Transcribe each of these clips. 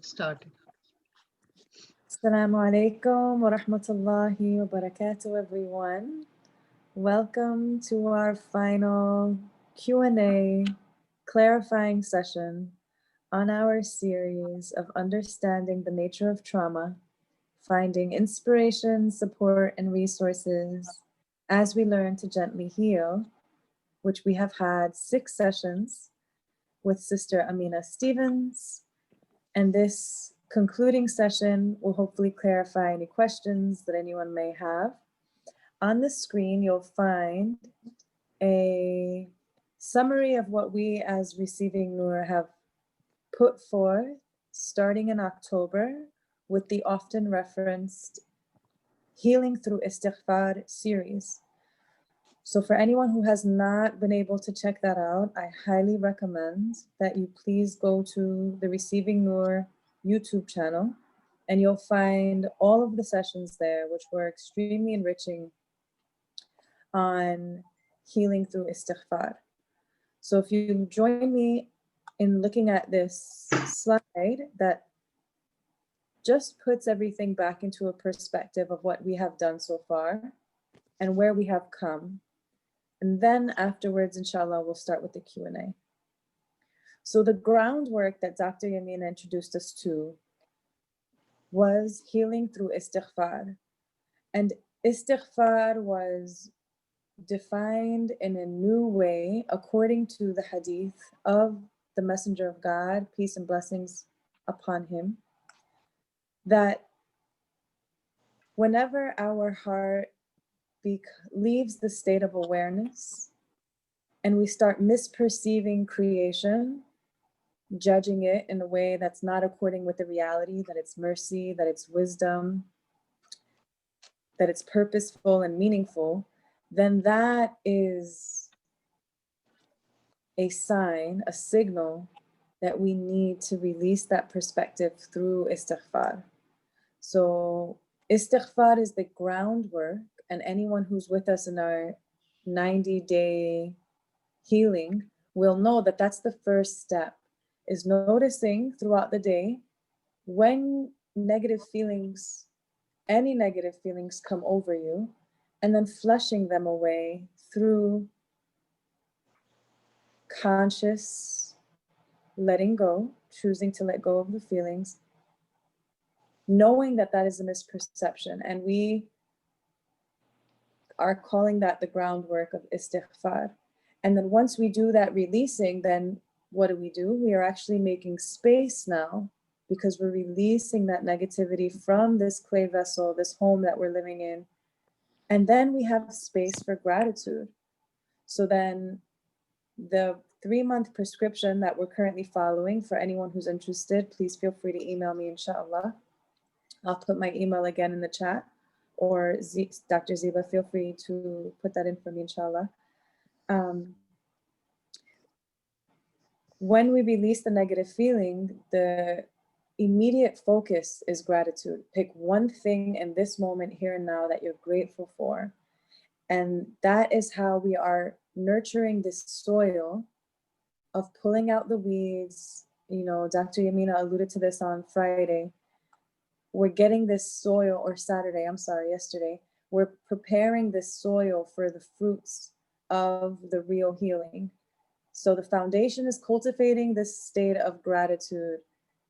Started. Assalamu alaikum wa rahmatullahi wa barakatuh, everyone. Welcome to our final Q&A clarifying session on our series of understanding the nature of trauma, finding inspiration, support, and resources as we learn to gently heal, which we have had 6 sessions with Sister Amina Stevens. And this concluding session will hopefully clarify any questions that anyone may have. On the screen, you'll find a summary of what we as Receiving Nur have put forth starting in October with the often referenced Healing Through Istighfar series. So for anyone who has not been able to check that out, I highly recommend that you please go to the Receiving Nur YouTube channel, and you'll find all of the sessions there, which were extremely enriching on healing through istighfar. So if you join me in looking at this slide that just puts everything back into a perspective of what we have done so far and where we have come. And then afterwards, inshallah, we'll start with the Q&A. So the groundwork that Dr. Yamina introduced us to was healing through istighfar. And istighfar was defined in a new way according to the hadith of the Messenger of God, peace and blessings upon him, that whenever our heart leaves the state of awareness and we start misperceiving creation, judging it in a way that's not according with the reality, that it's mercy, that it's wisdom, that it's purposeful and meaningful, then that is a sign, a signal that we need to release that perspective through istighfar. So istighfar is the groundwork, and anyone who's with us in our 90-day healing will know that that's the first step, is noticing throughout the day when negative feelings, any negative feelings come over you, and then flushing them away through conscious letting go, choosing to let go of the feelings, knowing that that is a misperception. And we are calling that the groundwork of istighfar. And then once we do that releasing, then what do? We are actually making space now, because we're releasing that negativity from this clay vessel, this home that we're living in. And then we have space for gratitude. So then the 3-month prescription that we're currently following, for anyone who's interested, please feel free to email me, inshallah. I'll put my email again in the chat, or Dr. Ziba, feel free to put that in for me, inshallah. When we release the negative feeling, the immediate focus is gratitude. Pick one thing in this moment, here and now, that you're grateful for. And that is how we are nurturing this soil of pulling out the weeds. You know, Dr. Yamina alluded to this on Friday. We're getting this soil, or yesterday, we're preparing this soil for the fruits of the real healing. So the foundation is cultivating this state of gratitude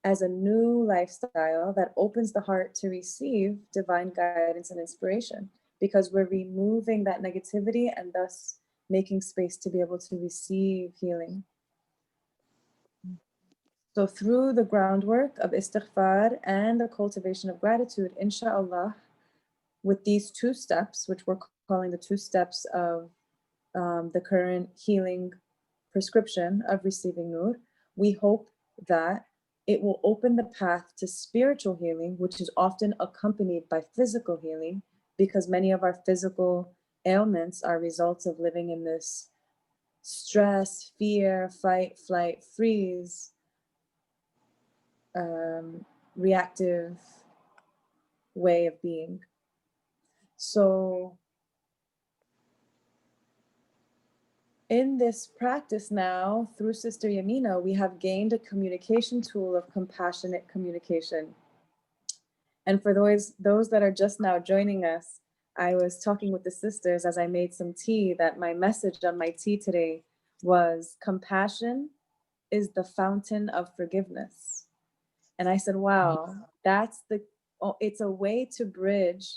as a new lifestyle that opens the heart to receive divine guidance and inspiration, because we're removing that negativity and thus making space to be able to receive healing. So through the groundwork of istighfar and the cultivation of gratitude, inshallah, with these 2 steps, which we're calling the 2 steps of the current healing prescription of Receiving Nur, we hope that it will open the path to spiritual healing, which is often accompanied by physical healing, because many of our physical ailments are results of living in this stress, fear, fight, flight, freeze, reactive way of being. So in this practice now, through Sister Yamina, we have gained a communication tool of compassionate communication. And for those that are just now joining us, I was talking with the sisters as I made some tea that my message on my tea today was compassion is the fountain of forgiveness. And I said, wow, it's a way to bridge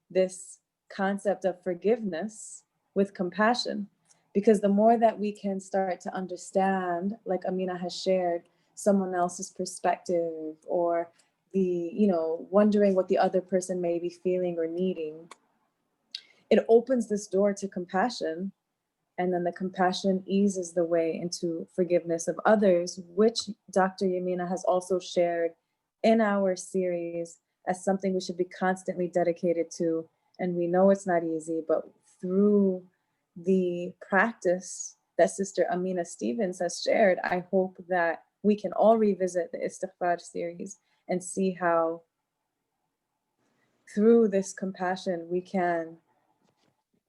this concept of forgiveness with compassion. Because the more that we can start to understand, like Amina has shared, someone else's perspective, or wondering what the other person may be feeling or needing, it opens this door to compassion. And then the compassion eases the way into forgiveness of others, which Dr. Yamina has also shared in our series as something we should be constantly dedicated to. And we know it's not easy, but through the practice that Sister Amina Stevens has shared, I hope that we can all revisit the Istighfar series and see how through this compassion we can,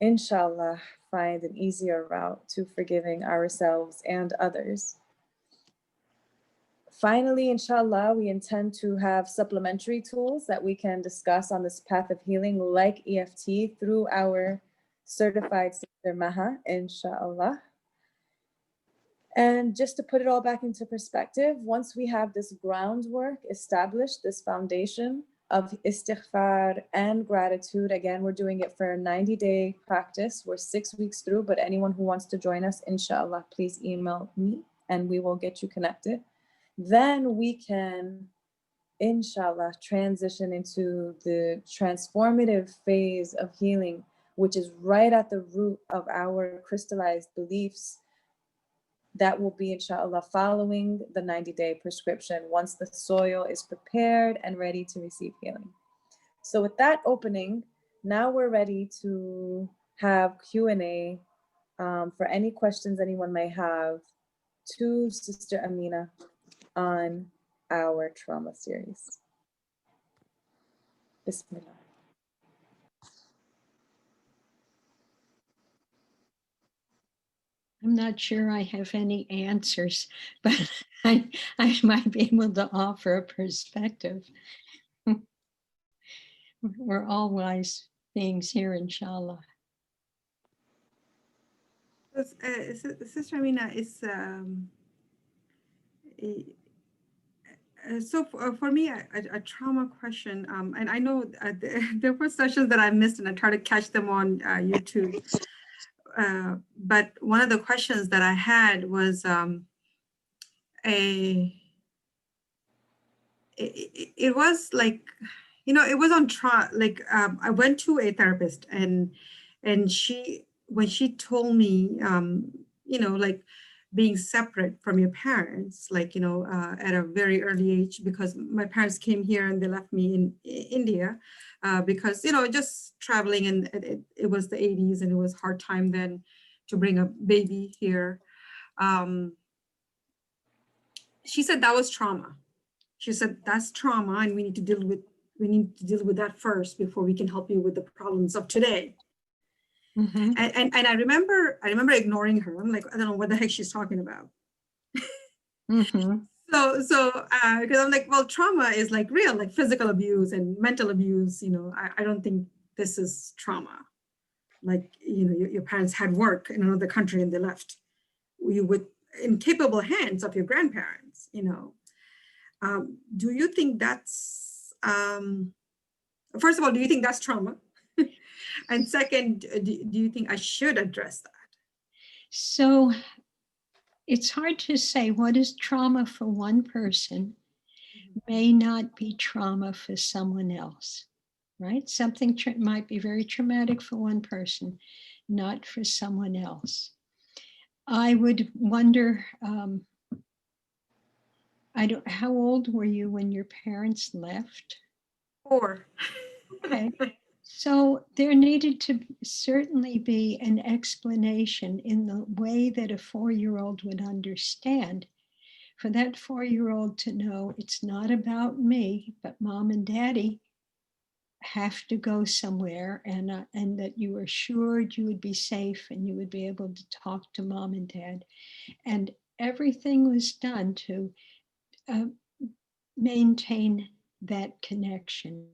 inshallah, find an easier route to forgiving ourselves and others. Finally, inshallah, we intend to have supplementary tools that we can discuss on this path of healing, like EFT, through our certified Sister Maha, inshallah. And just to put it all back into perspective, once we have this groundwork established, this foundation of istighfar and gratitude, again, we're doing it for a 90-day practice. We're 6 weeks through, but anyone who wants to join us, inshallah, please email me and we will get you connected. Then we can, inshallah, transition into the transformative phase of healing, which is right at the root of our crystallized beliefs. That will be, inshallah, following the 90-day prescription once the soil is prepared and ready to receive healing. So with that opening, now we're ready to have Q&A for any questions anyone may have to Sister Amina on our trauma series. Bismillah. I'm not sure I have any answers, but I might be able to offer a perspective. We're all wise beings here, inshallah. Sister Amina, so for me, a trauma question, and I know there were sessions that I missed and I tried to catch them on YouTube. But one of the questions that I had was it was like, it was on I went to a therapist and when she told me, like being separate from your parents, like, at a very early age, because my parents came here and they left me in India because, just traveling, and it was the 80s and it was a hard time then to bring a baby here. She said that was trauma. She said, that's trauma and we need to deal with that first before we can help you with the problems of today. Mm-hmm. And I remember ignoring her. I'm like, I don't know what the heck she's talking about. Mm-hmm. So because I'm like, well, trauma is like real, like physical abuse and mental abuse. I don't think this is trauma. Like, your parents had work in another country and they left you with incapable hands of your grandparents. Do you think that's, first of all, do you think that's trauma? And second, do you think I should address that? So it's hard to say what is trauma for one person may not be trauma for someone else, right? Something might be very traumatic for one person, not for someone else. I would wonder, how old were you when your parents left? 4. Okay. So there needed to certainly be an explanation in the way that a 4-year-old would understand. For that 4-year-old to know it's not about me, but mom and daddy, have to go somewhere, and that you were assured you would be safe and you would be able to talk to mom and dad. And everything was done to uh, maintain that connection,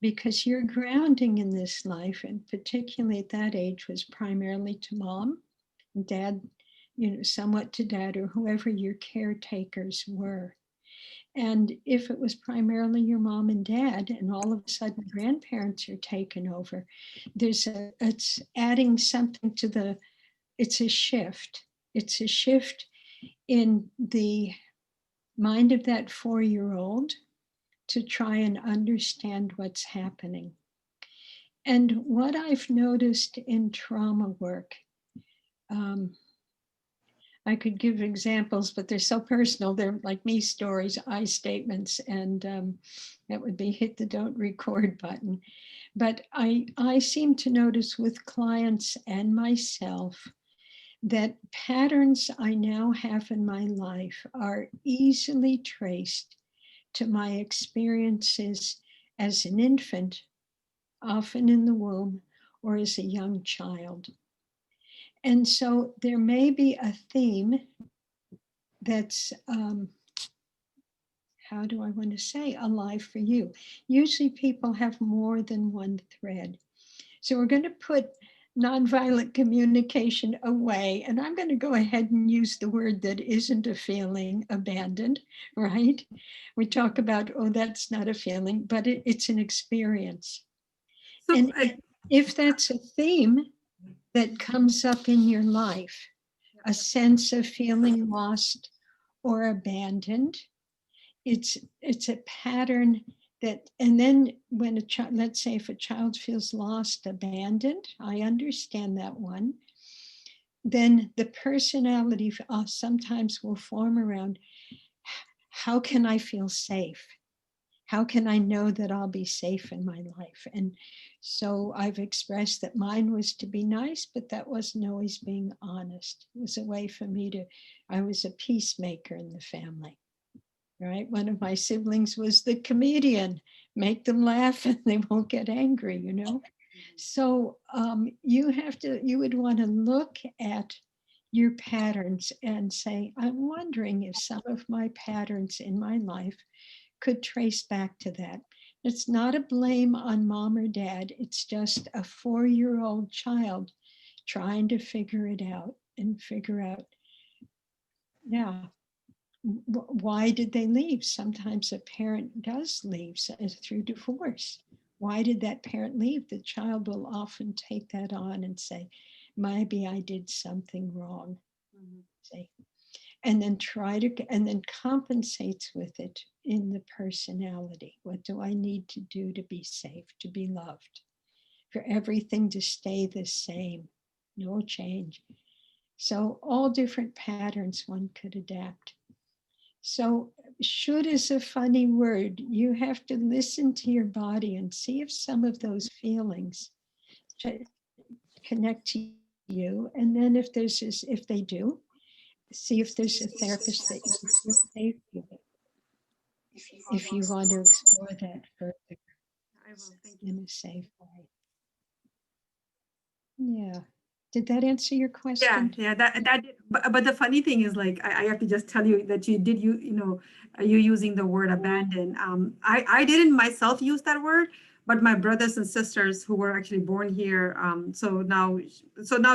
because your grounding in this life, and particularly at that age, was primarily to mom and dad, somewhat to dad or whoever your caretakers were. And if it was primarily your mom and dad, and all of a sudden grandparents are taken over, it's adding something to it's a shift. It's a shift in the mind of that 4-year-old to try and understand what's happening. And what I've noticed in trauma work, I could give examples, but they're so personal. They're like me stories, I statements, and that would be hit the don't record button. But I seem to notice with clients and myself that patterns I now have in my life are easily traced to my experiences as an infant, often in the womb, or as a young child. And so there may be a theme that's, how do I want to say, alive for you. Usually people have more than one thread. So we're going to put nonviolent communication away, and I'm going to go ahead and use the word that isn't a feeling, abandoned, right? We talk about, oh, that's not a feeling, but it's an experience. So And if that's a theme that comes up in your life, a sense of feeling lost or abandoned, it's a pattern that, and then when a child, let's say if a child feels lost, abandoned, I understand that one, then the personality sometimes will form around, how can I feel safe? How can I know that I'll be safe in my life? And so I've expressed that mine was to be nice, but that wasn't always being honest. It was a way for me I was a peacemaker in the family, right? One of my siblings was the comedian, make them laugh and they won't get angry, So you would want to look at your patterns and say, I'm wondering if some of my patterns in my life could trace back to that. It's not a blame on mom or dad. It's just a 4-year-old child trying to figure it out and figure out, yeah, why did they leave? Sometimes a parent does leave through divorce. Why did that parent leave? The child will often take that on and say, maybe I did something wrong. Say, and then and then compensates with it in the personality. What do I need to do to be safe, to be loved, for everything to stay the same, no change? So all different patterns one could adapt. So should is a funny word. You have to listen to your body and see if some of those feelings connect to you. And then if they do, see if there's a therapist that you feel safe with, if you want to explore that further. I will. Thank you. In a safe way. Yeah. Did that answer your question? Yeah, that did. But the funny thing is, like, I have to just tell you that you using the word abandon. I didn't myself use that word, but my brothers and sisters who were actually born here, so now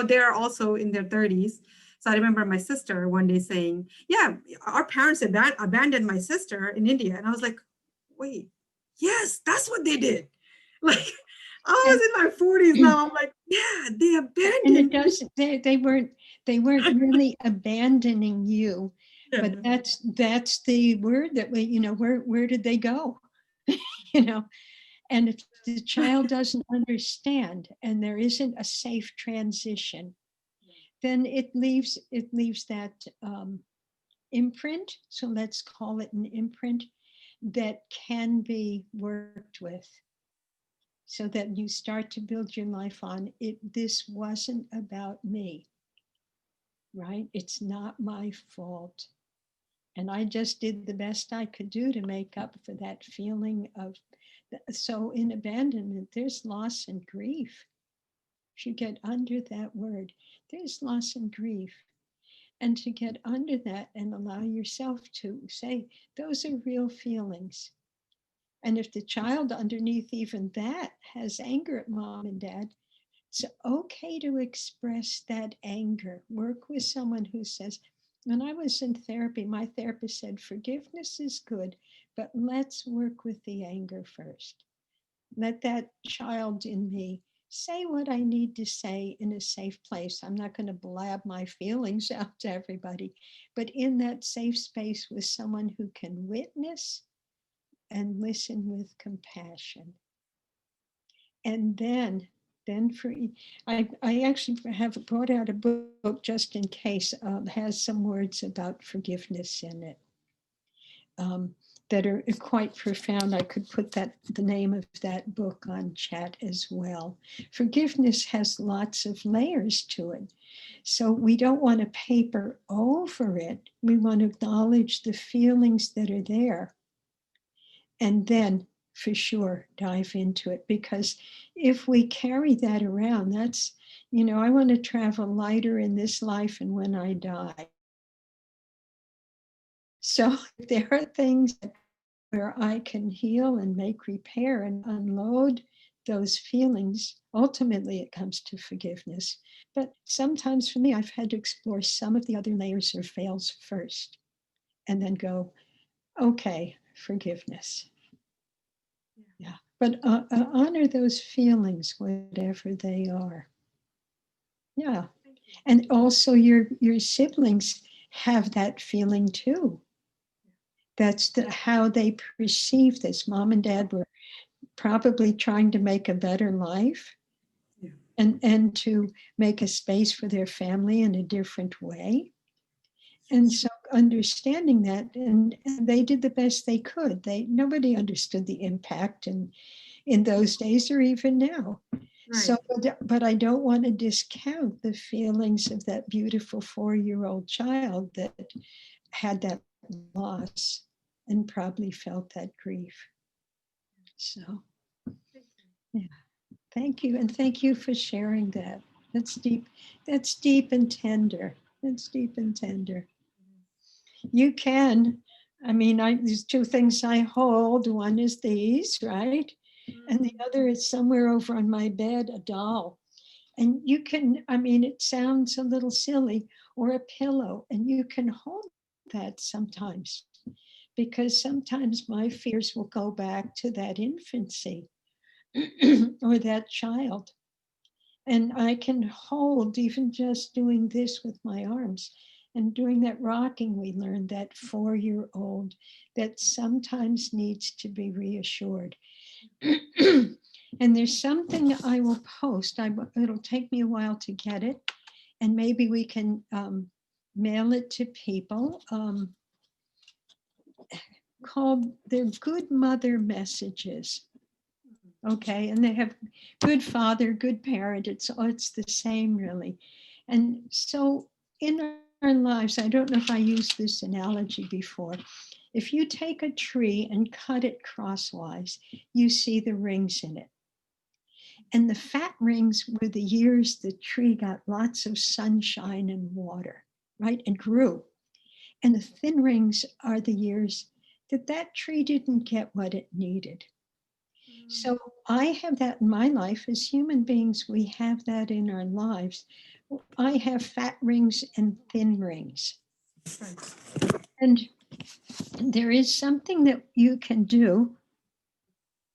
they're also in their 30s. So I remember my sister one day saying, yeah, our parents abandoned my sister in India. And I was like, wait, yes, that's what they did. Like, I was in my 40s now. I'm like, yeah, they abandoned. And it doesn't. They weren't really abandoning you, but that's the word that we. Where did they go? And if the child doesn't understand, and there isn't a safe transition, then it leaves that imprint. So let's call it an imprint that can be worked with, so that you start to build your life on it. This wasn't about me, right? It's not my fault. And I just did the best I could do to make up for that feeling of So in abandonment, there's loss and grief. If you get under that word, there's loss and grief. And to get under that and allow yourself to say, those are real feelings. And if the child underneath even that has anger at mom and dad, it's okay to express that anger. Work with someone who says, when I was in therapy, my therapist said, forgiveness is good, but let's work with the anger first. Let that child in me say what I need to say in a safe place. I'm not going to blab my feelings out to everybody, but in that safe space with someone who can witness and listen with compassion. And then I actually have brought out a book just in case, has some words about forgiveness in it. That are quite profound. I could put the name of that book on chat as well. Forgiveness has lots of layers to it. So we don't want to paper over it. We want to acknowledge the feelings that are there. And then for sure, dive into it. Because if we carry that around, that's, I want to travel lighter in this life and when I die. So there are things where I can heal and make repair and unload those feelings. Ultimately, it comes to forgiveness. But sometimes for me, I've had to explore some of the other layers or veils first and then go, okay, forgiveness. Yeah. But honor those feelings, whatever they are. Yeah. And also your siblings have that feeling too. That's how they perceive this. Mom and dad were probably trying to make a better life, yeah, and to make a space for their family in a different way. And so understanding that, and they did the best they could. Nobody understood the impact in those days or even now. Right. So, but I don't want to discount the feelings of that beautiful 4-year-old child that had that loss and probably felt that grief. So, yeah, thank you. And thank you for sharing that. That's deep. That's deep and tender. That's deep and tender. You can. There's two things I hold. One is these, right? And the other is somewhere over on my bed, a doll. And you can, it sounds a little silly, or a pillow, and you can hold that sometimes, because sometimes my fears will go back to that infancy or that child. And I can hold, even just doing this with my arms and doing that rocking, we learned that 4-year-old that sometimes needs to be reassured. And there's something I will post. It'll take me a while to get it. And maybe we can mail it to people. Called They're Good Mother Messages. Okay, and they have good father, good parent. It's the same, really. And so in our lives, I don't know if I used this analogy before. If you take a tree and cut it crosswise, you see the rings in it. And the fat rings were the years the tree got lots of sunshine and water, right? And grew. And the thin rings are the years that tree didn't get what it needed. So I have that in my life. As human beings, we have that in our lives. I have fat rings and thin rings. And there is something that you can do.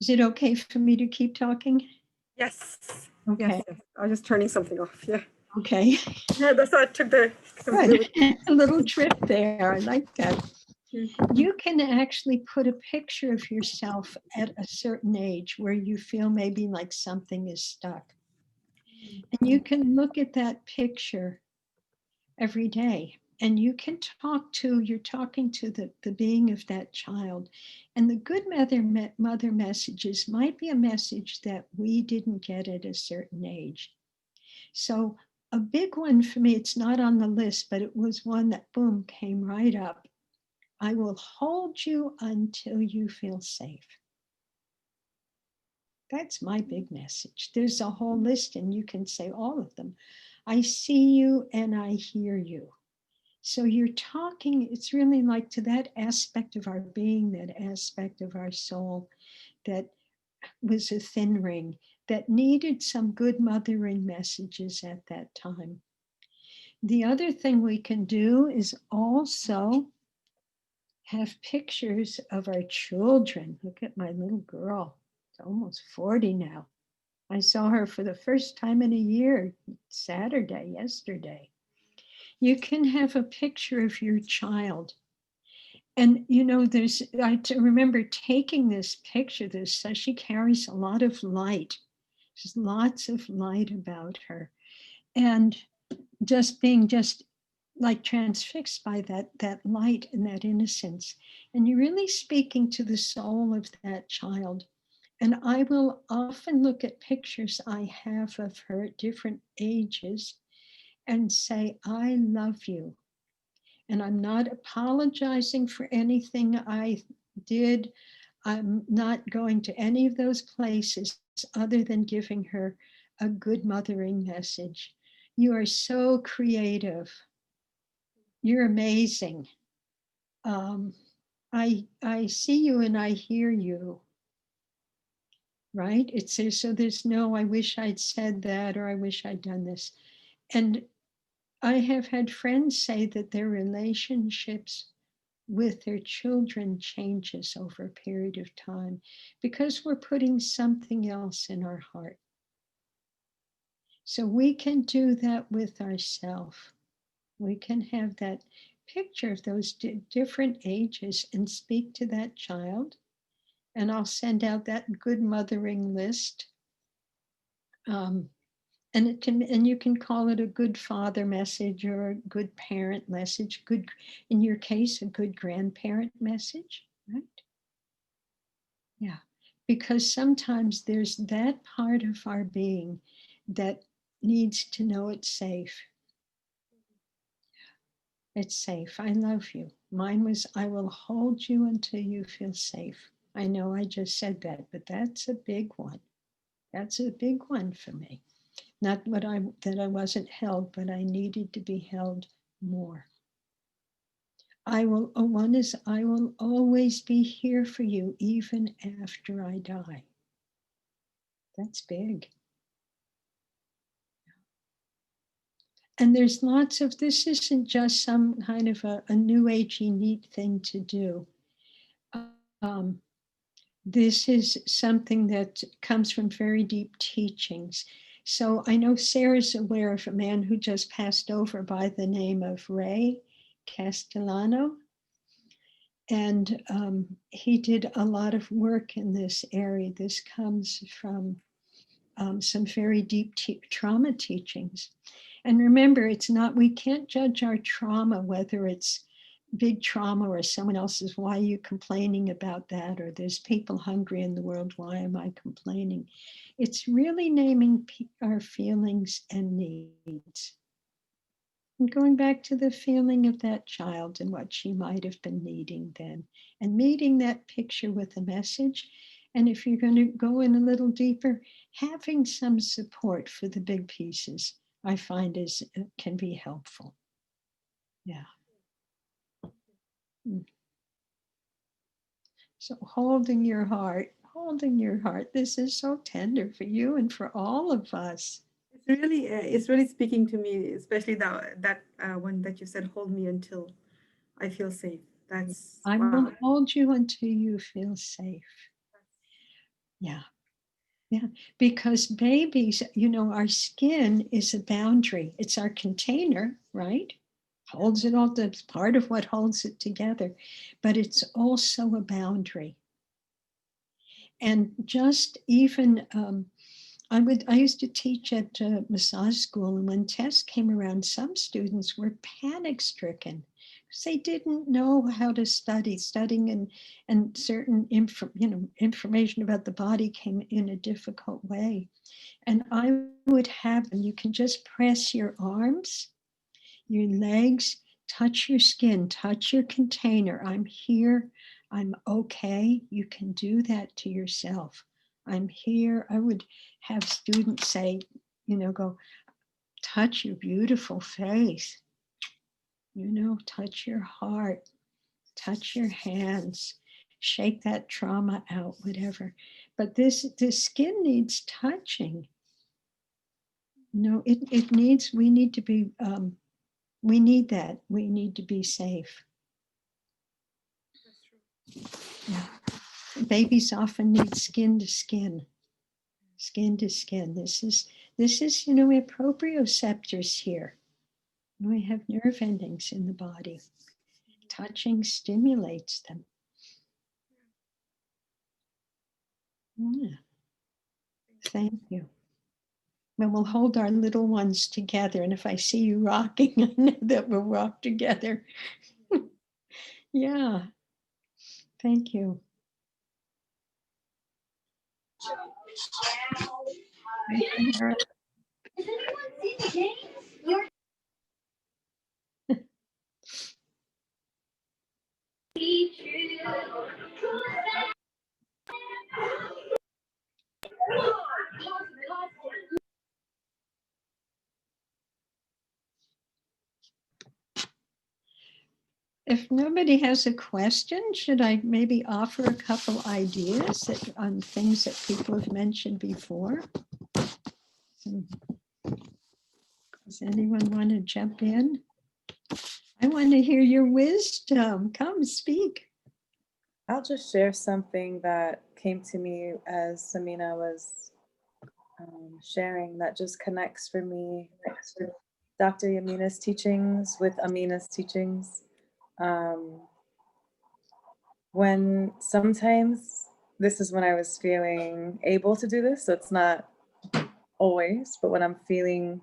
Is it okay for me to keep talking? Yes. Okay. Yes. I was just turning something off. Yeah. Okay. Yeah, that's why I took the a little trip there. I like that. You can actually put a picture of yourself at a certain age where you feel maybe like something is stuck. And you can look at that picture every day. And you can you're talking to the being of that child. And the good mother messages might be a message that we didn't get at a certain age. So a big one for me, it's not on the list, but it was one that, boom, came right up. I will hold you until you feel safe. That's my big message. There's a whole list, and you can say all of them. I see you and I hear you. So you're talking, it's really like to that aspect of our being, that aspect of our soul that was a thin ring, that needed some good mothering messages at that time. The other thing we can do is also have pictures of our children. Look at my little girl. It's almost 40 now. I saw her for the first time in a year, Saturday, yesterday. You can have a picture of your child. And, you know, I remember taking this picture. She carries a lot of light. There's lots of light about her. And just being like transfixed by that light and that innocence. And you're really speaking to the soul of that child. And I will often look at pictures I have of her at different ages and say, I love you. And I'm not apologizing for anything I did. I'm not going to any of those places other than giving her a good mothering message. You are so creative. You're amazing. I see you and I hear you. Right? It's so there's no, I wish I'd said that, or I wish I'd done this. And I have had friends say that their relationships with their children changes over a period of time because we're putting something else in our heart. So we can do that with ourselves. We can have that picture of those different ages and speak to that child. And I'll send out that good mothering list. And you can call it a good father message or a good parent message, good, in your case, a good grandparent message, right? Yeah, because sometimes there's that part of our being that needs to know it's safe. It's safe. I love you. Mine was, I will hold you until you feel safe. I know I just said that, but that's a big one. That's a big one for me. Not that I wasn't held, but I needed to be held more. One is, I will always be here for you even after I die. That's big. And there's lots of, this isn't just some kind of a new agey neat thing to do. This is something that comes from very deep teachings. So I know Sarah's aware of a man who just passed over by the name of Ray Castellano. And he did a lot of work in this area. This comes from some very deep trauma teachings. And remember, it's not, we can't judge our trauma, whether it's big trauma or someone else's, why are you complaining about that? Or there's people hungry in the world, why am I complaining? It's really naming our feelings and needs. And going back to the feeling of that child and what she might have been needing then, and meeting that picture with a message. And if you're going to go in a little deeper, having some support for the big pieces, I find can be helpful. Yeah. So holding your heart. This is so tender for you and for all of us. It's really speaking to me, especially that one that you said, hold me until I feel safe. That's, I wow. will hold you until you feel safe. Yeah. Yeah, because babies, you know, our skin is a boundary. It's our container, right? Holds it all, that's part of what holds it together, but it's also a boundary. And just even, I used to teach at a massage school, and when tests came around, some students were panic stricken because they didn't know how to studying and certain information about the body came in a difficult way. And I would have them, you can just press your arms, your legs, touch your skin, touch your container. I'm here, I'm okay. You can do that to yourself. I'm here. I would have students say, go, touch your beautiful face, touch your heart, touch your hands, shake that trauma out, whatever. But this skin needs touching. It needs, we need to be, we need that. We need to be safe. Yeah. Babies often need skin to skin. Skin to skin. This is, we have proprioceptors here. We have nerve endings in the body. Touching stimulates them. Yeah. Thank you. And we'll hold our little ones together. And if I see you rocking, I know that we'll rock together. Yeah. Thank you. If nobody has a question, should I maybe offer a couple ideas on things that people have mentioned before? Does anyone want to jump in? I want to hear your wisdom. Come speak. I'll just share something that came to me as Samina was sharing that just connects for me with Dr. Yamina's teachings, with Amina's teachings. When sometimes, this is when I was feeling able to do this, so it's not always, but when I'm feeling,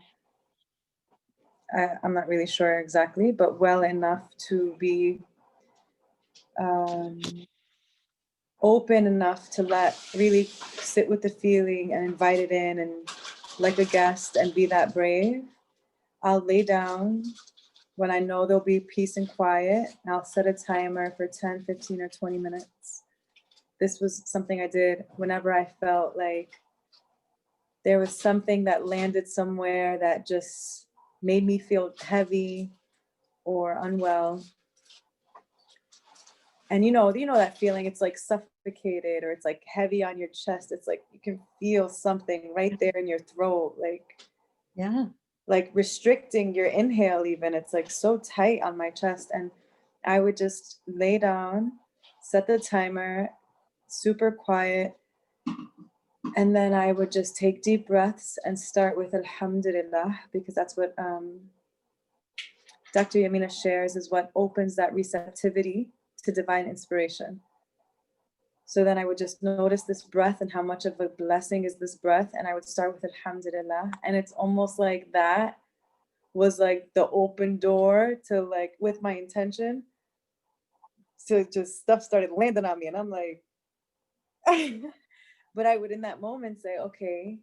I'm not really sure exactly, but well enough to be open enough to really sit with the feeling and invite it in and like a guest and be that brave, I'll lay down when I know there'll be peace and quiet. And I'll set a timer for 10, 15, or 20 minutes. This was something I did whenever I felt like there was something that landed somewhere that just made me feel heavy or unwell. And you know that feeling, it's like suffocated or it's like heavy on your chest. It's like you can feel something right there in your throat, like restricting your inhale even. It's like so tight on my chest. And I would just lay down, set the timer, super quiet. And then I would just take deep breaths and start with Alhamdulillah, because that's what Dr. Yamina shares is what opens that receptivity to divine inspiration. So then I would just notice this breath and how much of a blessing is this breath. And I would start with Alhamdulillah. And it's almost like that was like the open door to like, with my intention. So just stuff started landing on me and I'm like, but I would in that moment say, okay,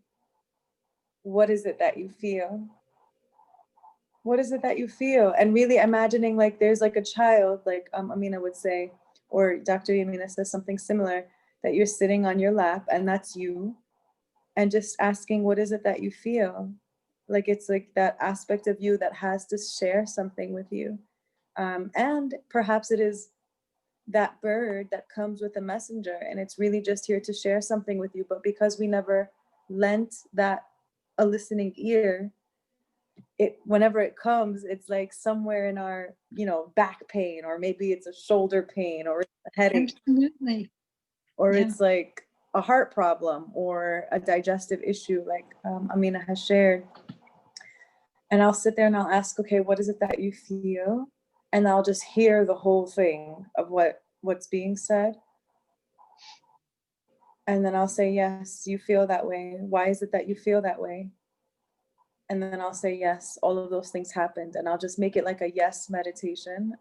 what is it that you feel? What is it that you feel? And really imagining like there's like a child, like Amina would say, or Dr. Yamina says something similar, that you're sitting on your lap and that's you. And just asking, what is it that you feel? Like it's like that aspect of you that has to share something with you. And perhaps it is that bird that comes with a messenger and it's really just here to share something with you. But because we never lent that a listening ear, whenever it comes, it's like somewhere in our, back pain, or maybe it's a shoulder pain or a headache. Absolutely. Or it's like a heart problem or a digestive issue, like Amina has shared. And I'll sit there and I'll ask, okay, what is it that you feel? And I'll just hear the whole thing of what's being said. And then I'll say, yes, you feel that way. Why is it that you feel that way? And then I'll say, yes, all of those things happened. And I'll just make it like a yes meditation.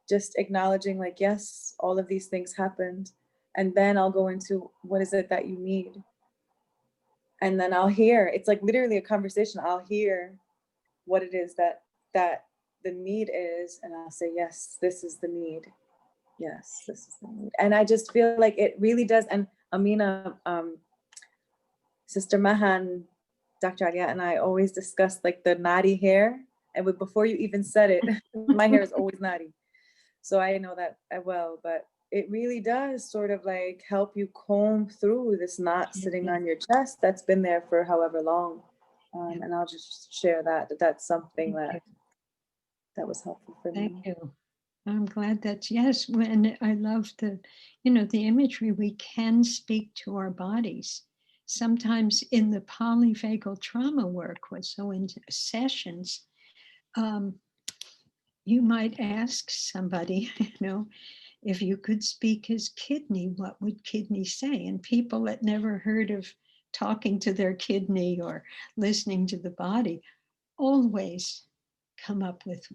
Just acknowledging like, yes, all of these things happened. And then I'll go into, what is it that you need? And then I'll hear, it's like literally a conversation. I'll hear what it is that the need is. And I'll say, yes, this is the need. Yes, this is the need. And I just feel like it really does. And Amina, Sister Mahan, Dr. Alia, and I always discuss like the knotty hair. And before you even said it, my hair is always knotty. So I know that well, but it really does sort of like help you comb through this knot sitting on your chest that's been there for however long. And I'll just share that's something that was helpful for me. Thank you. I'm glad that's, yes, when I love the, the imagery, we can speak to our bodies. Sometimes in the polyvagal trauma work, so in sessions, you might ask somebody, if you could speak his kidney, what would kidney say? And people that never heard of talking to their kidney or listening to the body always come up with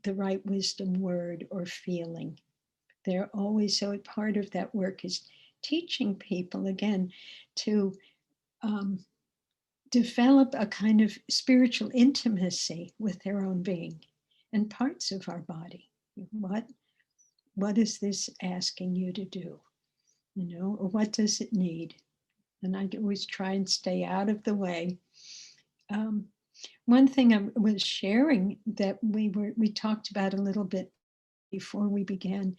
the right wisdom word or feeling. They're always, so part of that work is teaching people again to develop a kind of spiritual intimacy with their own being and parts of our body. What is this asking you to do? Or what does it need? And I always try and stay out of the way. One thing I was sharing that we talked about a little bit before we began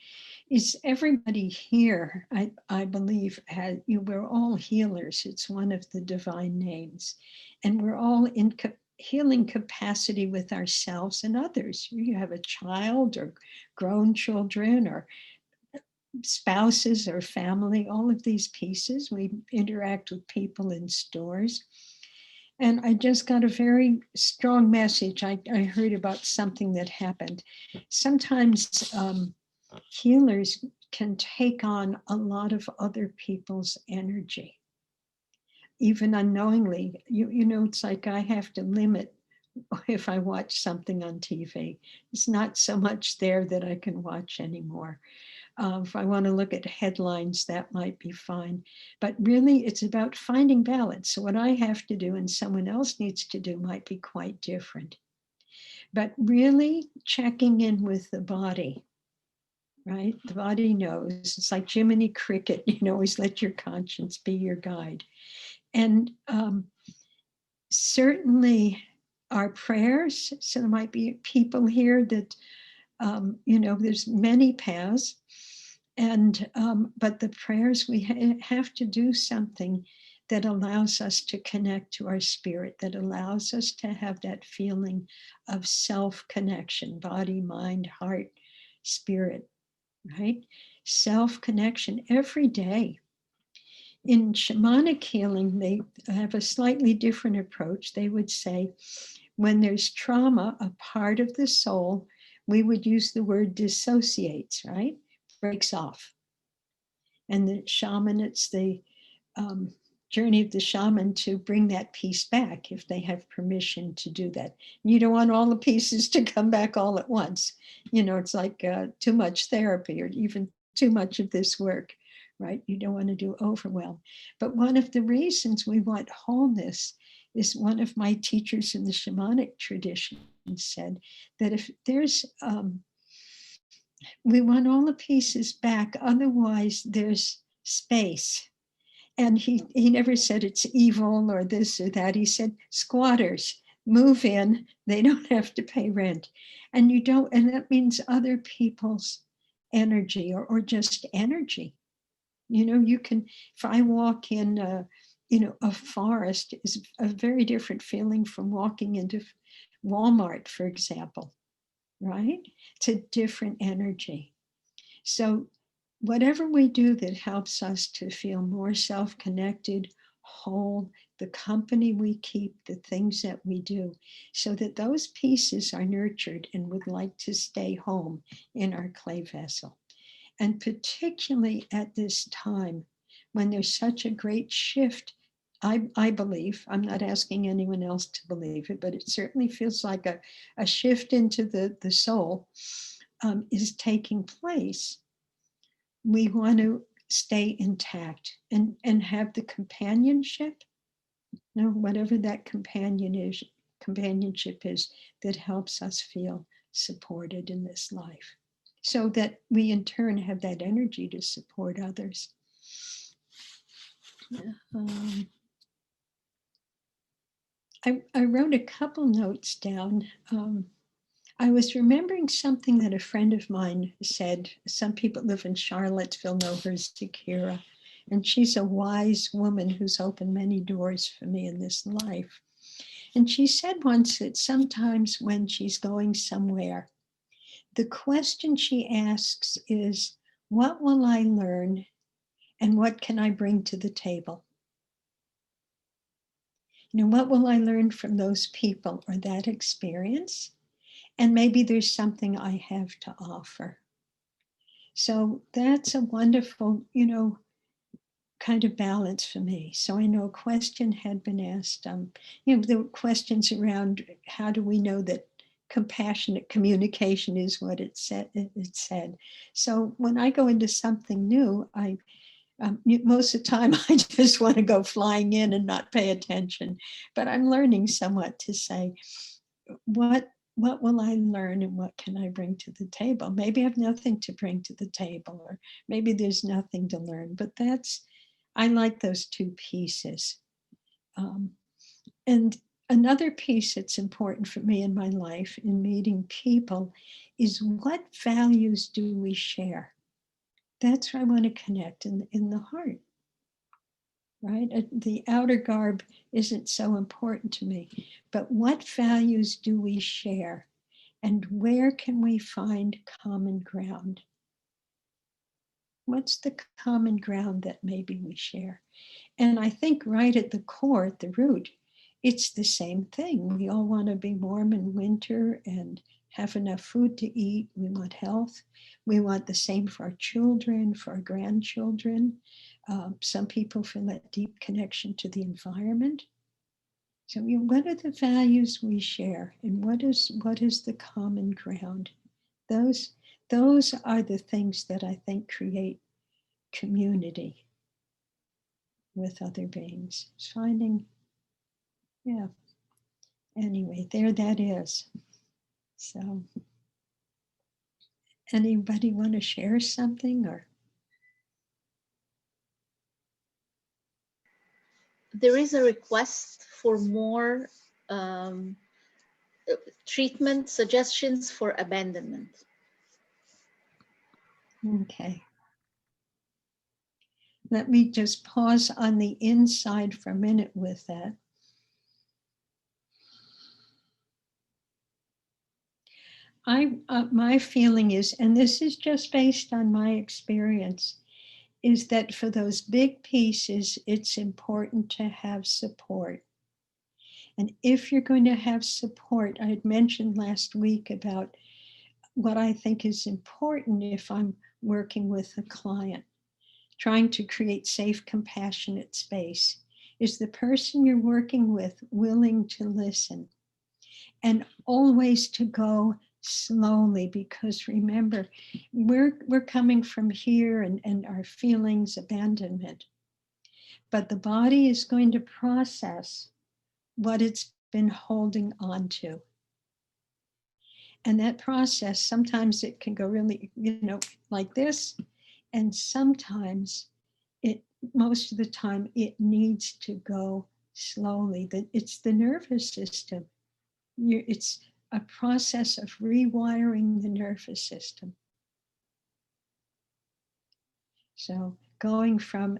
is everybody here, I believe, we're all healers. It's one of the divine names. And we're all in healing capacity with ourselves and others. You have a child or grown children or spouses or family, all of these pieces. We interact with people in stores. And I just got a very strong message. I heard about something that happened. Sometimes healers can take on a lot of other people's energy, even unknowingly. It's like I have to limit if I watch something on TV. It's not so much there that I can watch anymore. If I want to look at headlines, that might be fine. But really, it's about finding balance. So what I have to do and someone else needs to do might be quite different. But really checking in with the body, right? The body knows. It's like Jiminy Cricket, always let your conscience be your guide. And certainly our prayers, so there might be people here that, there's many paths. And but the prayers, we have to do something that allows us to connect to our spirit, that allows us to have that feeling of self-connection, body, mind, heart, spirit, right? Self-connection every day. In shamanic healing, they have a slightly different approach. They would say, when there's trauma, a part of the soul, we would use the word dissociates, right? Breaks off. And the shaman, it's the journey of the shaman to bring that piece back if they have permission to do that. You don't want all the pieces to come back all at once. It's like too much therapy or even too much of this work, right? You don't want to do overwhelm. But one of the reasons we want wholeness is one of my teachers in the shamanic tradition said that if there's we want all the pieces back, otherwise there's space. And he never said it's evil or this or that. He said squatters move in, they don't have to pay rent. And that means other people's energy or just energy. You can, if I walk in a forest, is a very different feeling from walking into Walmart, for example, right? It's a different energy. So whatever we do that helps us to feel more self-connected, whole, the company we keep, the things that we do, so that those pieces are nurtured and would like to stay home in our clay vessel. And particularly at this time, when there's such a great shift, I believe, I'm not asking anyone else to believe it, but it certainly feels like a shift into the soul is taking place. We want to stay intact and have the companionship, whatever that companionship is that helps us feel supported in this life, so that we in turn have that energy to support others. I wrote a couple notes down. I was remembering something that a friend of mine said. Some people live in Charlottesville know her as Zakira, and she's a wise woman who's opened many doors for me in this life. And she said once that sometimes when she's going somewhere, the question she asks is, what will I learn and what can I bring to the table? You know, what will I learn from those people or that experience? And maybe there's something I have to offer. So that's a wonderful, kind of balance for me. So I know a question had been asked, there were questions around how do we know that compassionate communication is what it said. So when I go into something new, most of the time I just want to go flying in and not pay attention. But I'm learning somewhat to say, what will I learn and what can I bring to the table? Maybe I have nothing to bring to the table, or maybe there's nothing to learn. But I like those two pieces. And another piece that's important for me in my life in meeting people is what values do we share? That's where I want to connect in the heart, right? The outer garb isn't so important to me, but what values do we share? And where can we find common ground? What's the common ground that maybe we share? And I think right at the core, at the root, it's the same thing. We all want to be warm in winter and have enough food to eat. We want health. We want the same for our children, for our grandchildren. Some people feel that deep connection to the environment. So what are the values we share, and what is the common ground? Those are the things that I think create community with other beings. It's finding, yeah. Anyway, there that is. So, anybody want to share something or? There is a request for more treatment suggestions for abandonment. Okay. Let me just pause on the inside for a minute with that. My feeling is, and this is just based on my experience, is that for those big pieces, it's important to have support. And if you're going to have support, I had mentioned last week about what I think is important if I'm working with a client, trying to create safe, compassionate space. Is the person you're working with willing to listen? And always to go slowly, because remember, we're coming from here and our feelings, abandonment. But the body is going to process what it's been holding on to. And that process, sometimes it can go really, like this. And sometimes most of the time, it needs to go slowly. It's the nervous system. It's a process of rewiring the nervous system. So going from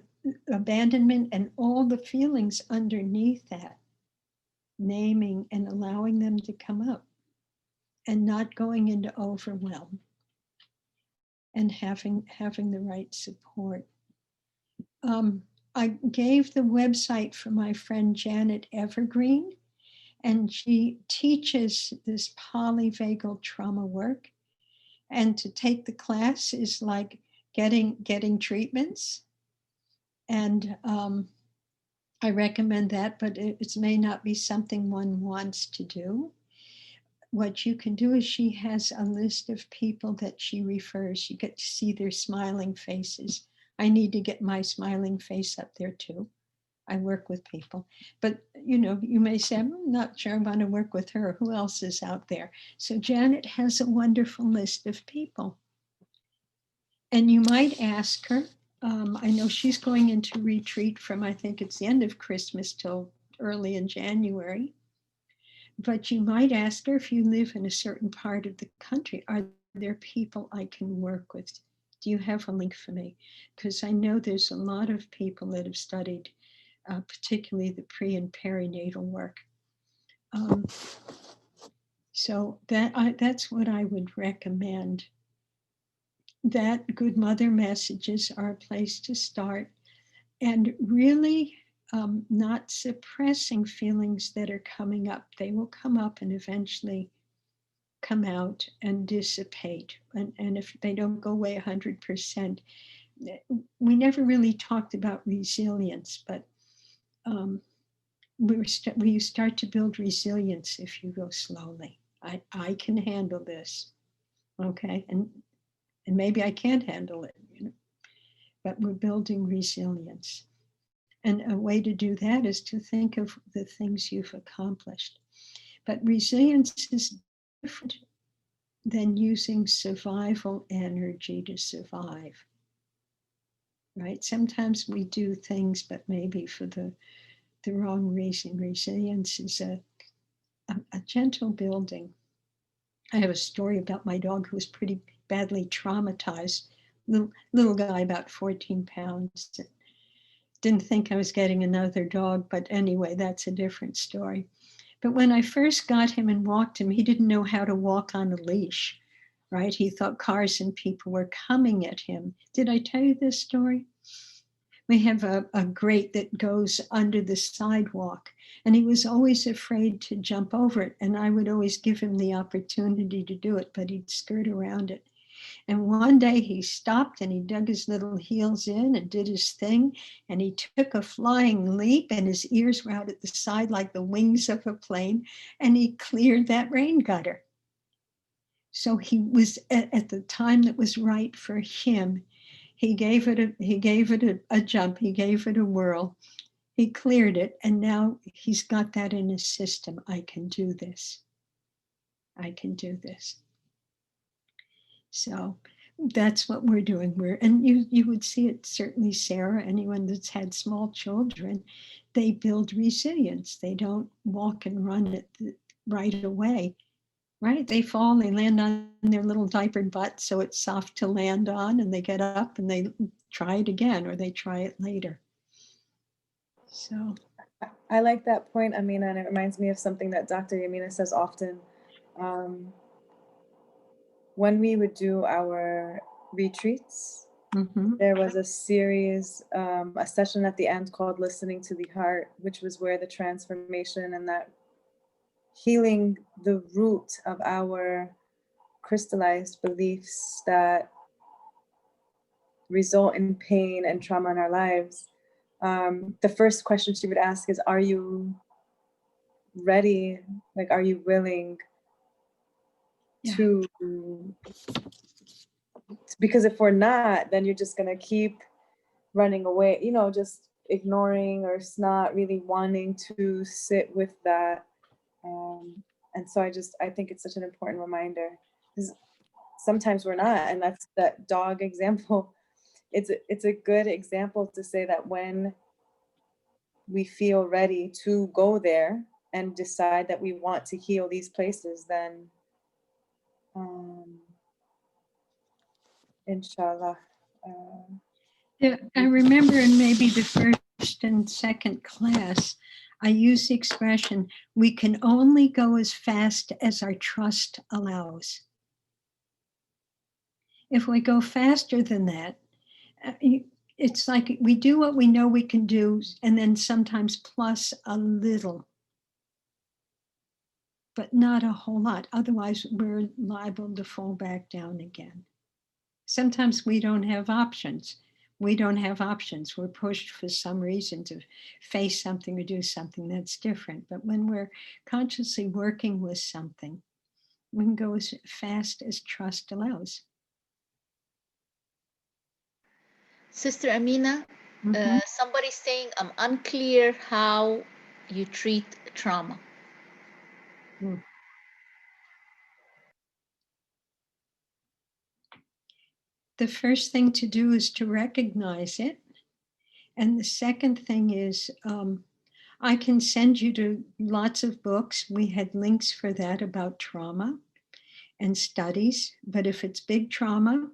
abandonment and all the feelings underneath that, naming and allowing them to come up, and not going into overwhelm, and having the right support. I gave the website for my friend Janet Evergreen, and she teaches this polyvagal trauma work. And to take the class is like getting treatments. And I recommend that, but it may not be something one wants to do. What you can do is she has a list of people that she refers. You get to see their smiling faces. I need to get my smiling face up there too. I work with people, but you may say, I'm not sure I want to work with her. Who else is out there? So Janet has a wonderful list of people. And you might ask her, I know she's going into retreat from, I think it's the end of Christmas till early in January. But you might ask her, if you live in a certain part of the country, are there people I can work with? Do you have a link for me? Because I know there's a lot of people that have studied, particularly the pre and perinatal work. So that's what I would recommend. That Good Mother messages are a place to start, and really not suppressing feelings that are coming up. They will come up and eventually come out and dissipate. And if they don't go away 100%, we never really talked about resilience, but we start to build resilience if you go slowly. I can handle this, okay? And maybe I can't handle it, but we're building resilience. And a way to do that is to think of the things you've accomplished. But resilience is different than using survival energy to survive, right? Sometimes we do things, but maybe for the wrong reason. Resilience is a gentle building. I have a story about my dog who was pretty badly traumatized, little guy, about 14 pounds. Didn't think I was getting another dog, but anyway, that's a different story. But when I first got him and walked him, he didn't know how to walk on a leash, right? He thought cars and people were coming at him. Did I tell you this story? We have a grate that goes under the sidewalk, and he was always afraid to jump over it. And I would always give him the opportunity to do it, but he'd skirt around it. And one day he stopped and he dug his little heels in and did his thing. And he took a flying leap, and his ears were out at the side like the wings of a plane. And he cleared that rain gutter. So he was at the time that was right for him. He gave it a jump. He gave it a whirl. He cleared it. And now he's got that in his system. I can do this. I can do this. So that's what we're doing. And you would see it, certainly, Sarah, anyone that's had small children, they build resilience. They don't walk and run it right away, right? They fall, they land on their little diapered butt, so it's soft to land on, and they get up and they try it again, or they try it later. So I like that point, Amina, and it reminds me of something that Dr. Yamina says often. When we would do our retreats, there was a series, a session at the end called Listening to the Heart, which was where the transformation and that healing the root of our crystallized beliefs that result in pain and trauma in our lives. The first question she would ask is, are you ready? Like, are you willing to, because if we're not, then you're just going to keep running away, just ignoring or not really wanting to sit with that. And so I think it's such an important reminder, because sometimes we're not, and that's that dog example. It's a good example to say that when we feel ready to go there and decide that we want to heal these places, then inshallah. Yeah, I remember in maybe the first and second class, I used the expression, we can only go as fast as our trust allows. If we go faster than that, it's like we do what we know we can do, and then sometimes plus a little, but not a whole lot. Otherwise, we're liable to fall back down again. Sometimes we don't have options. We're pushed for some reason to face something or do something that's different. But when we're consciously working with something, we can go as fast as trust allows. Sister Amina, somebody's saying, I'm unclear how you treat trauma. the first thing to do is to recognize it. And the second thing is, I can send you to lots of books. We had links for that about trauma and studies. But if it's big trauma,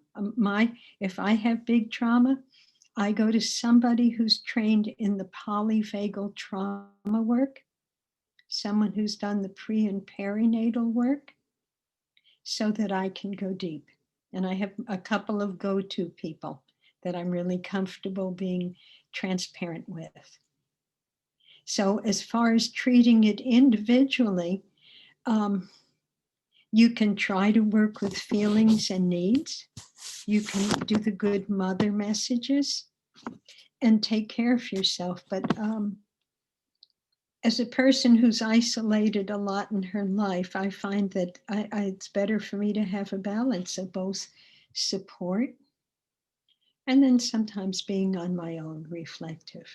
if I have big trauma, I go to somebody who's trained in the polyvagal trauma work, someone who's done the pre and perinatal work, so that I can go deep. And I have a couple of go-to people that I'm really comfortable being transparent with. So as far as treating it individually, you can try to work with feelings and needs. You can do the good mother messages and take care of yourself. But as a person who's isolated a lot in her life, I find that it's better for me to have a balance of both support and then sometimes being on my own, reflective.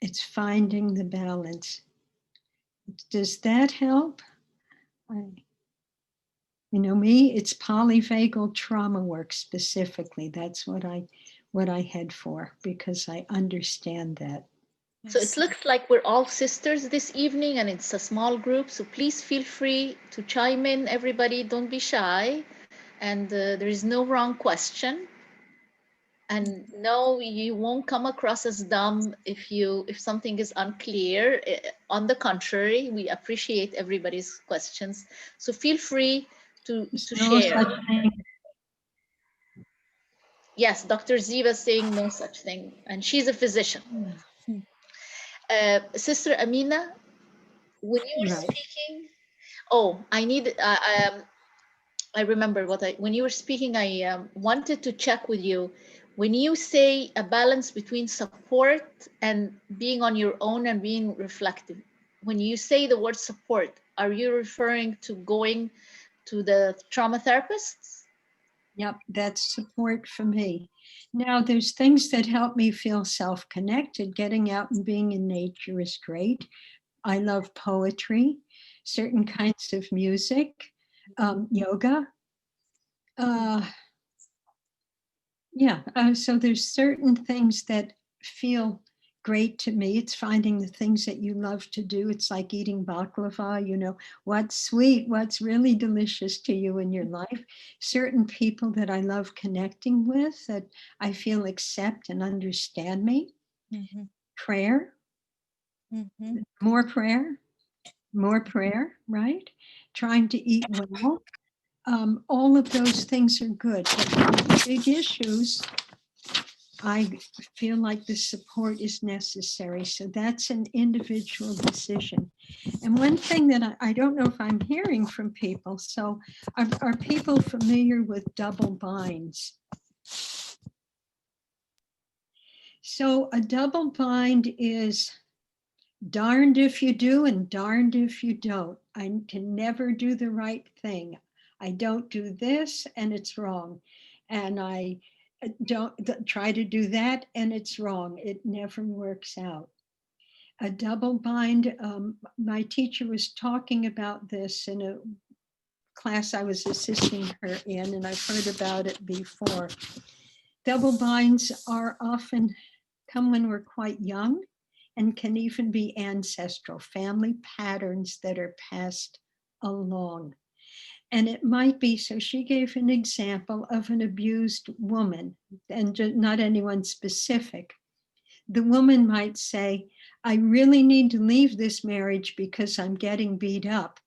It's finding the balance. Does that help? Me, it's polyvagal trauma work specifically. That's what I head for, because I understand that. So it looks like we're all sisters this evening, and it's a small group. So please feel free to chime in, everybody. Don't be shy. And there is no wrong question. And no, you won't come across as dumb if something is unclear. On the contrary, we appreciate everybody's questions. So feel free to share. Yes, Dr. Ziva saying no such thing, and she's a physician. Sister Amina, when you were speaking, I remember when you were speaking, I wanted to check with you. When you say a balance between support and being on your own and being reflective, when you say the word support, are you referring to going to the trauma therapists? Yep, that's support for me. Now, there's things that help me feel self-connected. Getting out and being in nature is great. I love poetry, certain kinds of music, yoga. So there's certain things that feel great to me. It's finding the things that you love to do. It's like eating baklava, what's sweet, what's really delicious to you in your life. Certain people that I love connecting with, that I feel accept and understand me. Mm-hmm. Prayer, more prayer, right? Trying to eat well. All of those things are good. But big issues, I feel like the support is necessary. So that's an individual decision. And one thing that I don't know if I'm hearing from people, so are people familiar with double binds? So a double bind is darned if you do and darned if you don't. I can never do the right thing. I don't do this and it's wrong. And I don't try to do that and it's wrong. It never works out. A double bind, my teacher was talking about this in a class I was assisting her in, and I've heard about it before. Double binds are often come when we're quite young and can even be ancestral, family patterns that are passed along. And it might be, so she gave an example of an abused woman, and not anyone specific. The woman might say, I really need to leave this marriage because I'm getting beat up,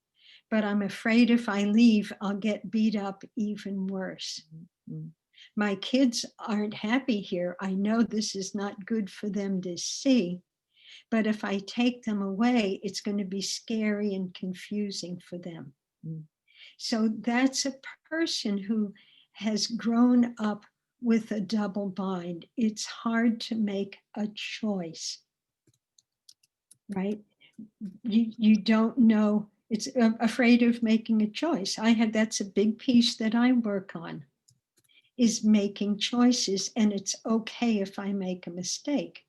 but I'm afraid if I leave, I'll get beat up even worse. Mm-hmm. My kids aren't happy here. I know this is not good for them to see, but if I take them away, it's going to be scary and confusing for them. Mm-hmm. So that's a person who has grown up with a double bind. It's hard to make a choice, right? You don't know, it's afraid of making a choice. That's a big piece that I work on, is making choices, and it's okay if I make a mistake.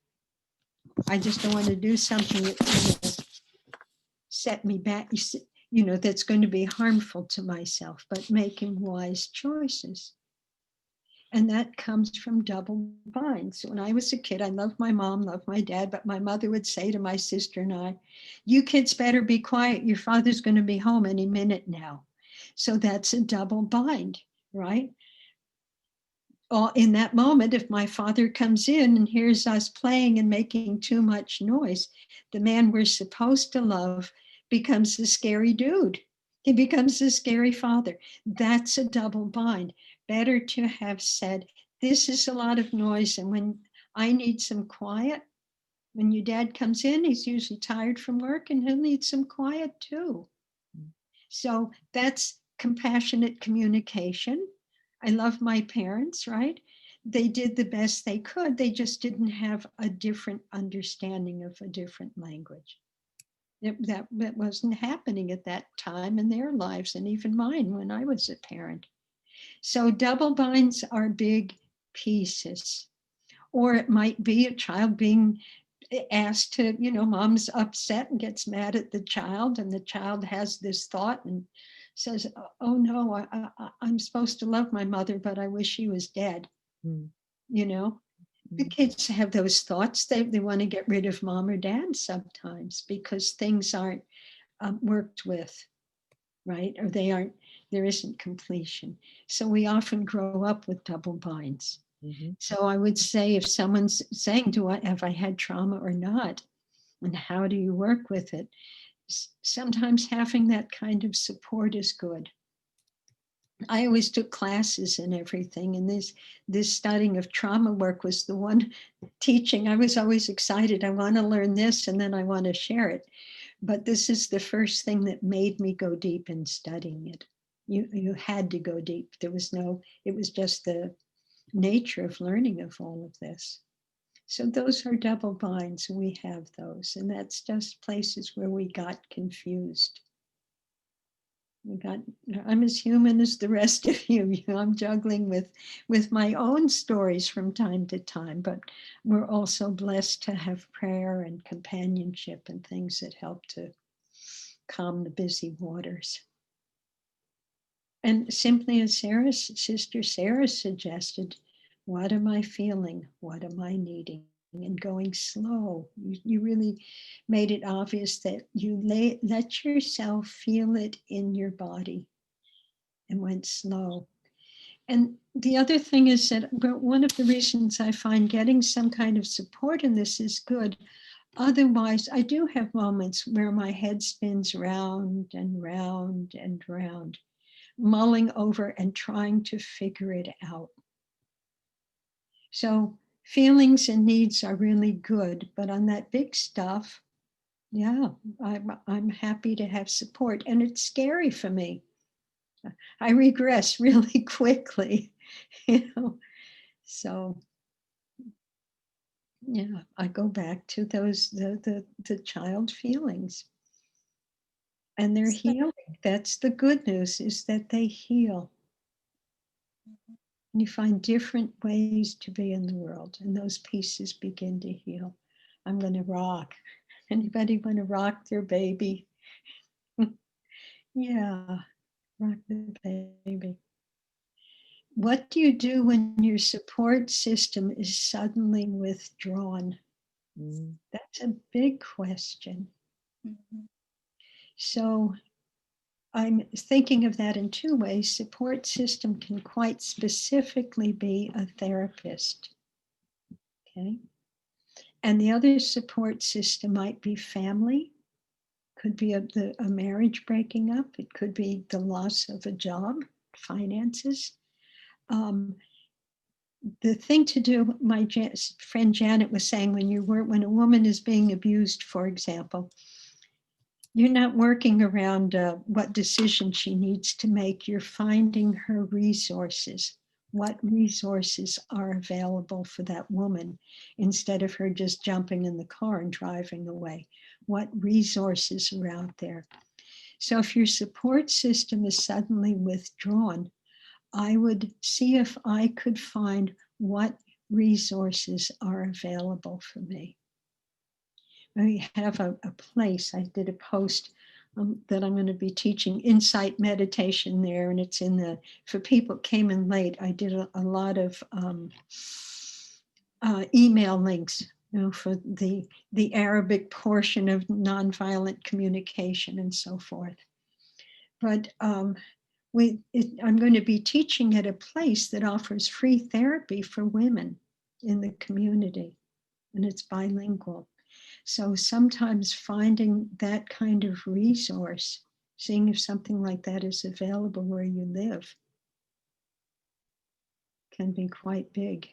I just don't want to do something that's going to set me back. that's going to be harmful to myself, but making wise choices. And that comes from double binds. When I was a kid, I loved my mom, loved my dad, but my mother would say to my sister and I, you kids better be quiet. Your father's going to be home any minute now. So that's a double bind, right? In that moment, if my father comes in and hears us playing and making too much noise, the man we're supposed to love becomes a scary dude. He becomes a scary father. That's a double bind. Better to have said, this is a lot of noise, and when I need some quiet, when your dad comes in, he's usually tired from work and he'll need some quiet too. So that's compassionate communication. I love my parents, right? They did the best they could. They just didn't have a different understanding of a different language. That wasn't happening at that time in their lives, and even mine when I was a parent. So double binds are big pieces. Or it might be a child being asked to, mom's upset and gets mad at the child, and the child has this thought and says, oh no, I'm supposed to love my mother, but I wish she was dead. The kids have those thoughts. They want to get rid of mom or dad sometimes because things aren't worked with, right? Or there isn't completion. So we often grow up with double binds. So I would say, if someone's saying, have I had trauma or not? And how do you work with it? Sometimes having that kind of support is good. I always took classes and everything, and this studying of trauma work was the one teaching. I was always excited. I want to learn this, and then I want to share it. But this is the first thing that made me go deep in studying it. You had to go deep. It was just the nature of learning of all of this. So those are double binds. We have those, and that's just places where we got confused. I'm as human as the rest of you. I'm juggling with my own stories from time to time, but we're also blessed to have prayer and companionship and things that help to calm the busy waters. And simply as Sister Sarah suggested, what am I feeling? What am I needing? And going slow. You really made it obvious that you let yourself feel it in your body and went slow. And the other thing is that one of the reasons I find getting some kind of support in this is good. Otherwise, I do have moments where my head spins round and round and round, mulling over and trying to figure it out. So feelings and needs are really good, but on that big stuff, yeah, I'm happy to have support, and it's scary for me. I regress really quickly, So yeah, I go back to those the child feelings, and they're healing. That's the good news, is that they heal. And you find different ways to be in the world, and those pieces begin to heal. I'm going to rock. Anybody want to rock their baby? Yeah, rock the baby. What do you do when your support system is suddenly withdrawn? That's a big question. So I'm thinking of that in two ways. Support system can quite specifically be a therapist. Okay. And the other support system might be family, could be a marriage breaking up, it could be the loss of a job, finances. The thing to do, my friend Janet was saying, when a woman is being abused, for example, you're not working around what decision she needs to make. You're finding her resources. What resources are available for that woman, instead of her just jumping in the car and driving away? What resources are out there? So if your support system is suddenly withdrawn, I would see if I could find what resources are available for me. We have a place. I did a post that I'm going to be teaching insight meditation there. And it's in the, for people who came in late, I did a lot of email links, for the Arabic portion of nonviolent communication and so forth. But I'm going to be teaching at a place that offers free therapy for women in the community, and it's bilingual. So sometimes finding that kind of resource, seeing if something like that is available where you live, can be quite big.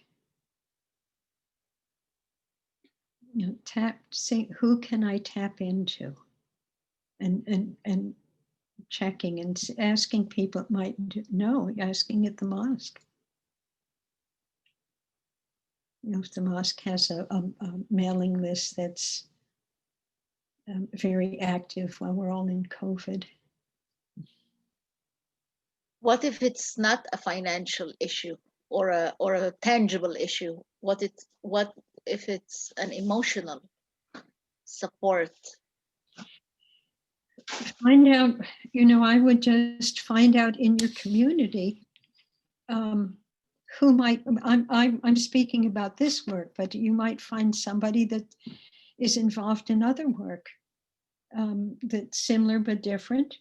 See who can I tap into, and checking and asking people that might know, asking at the mosque. If the mosque has a mailing list that's very active while we're all in COVID. What if it's not a financial issue or a tangible issue? What if it's an emotional support? Find out, I would just find out in your community who might, I'm speaking about this work, but you might find somebody that is involved in other work that's similar but different.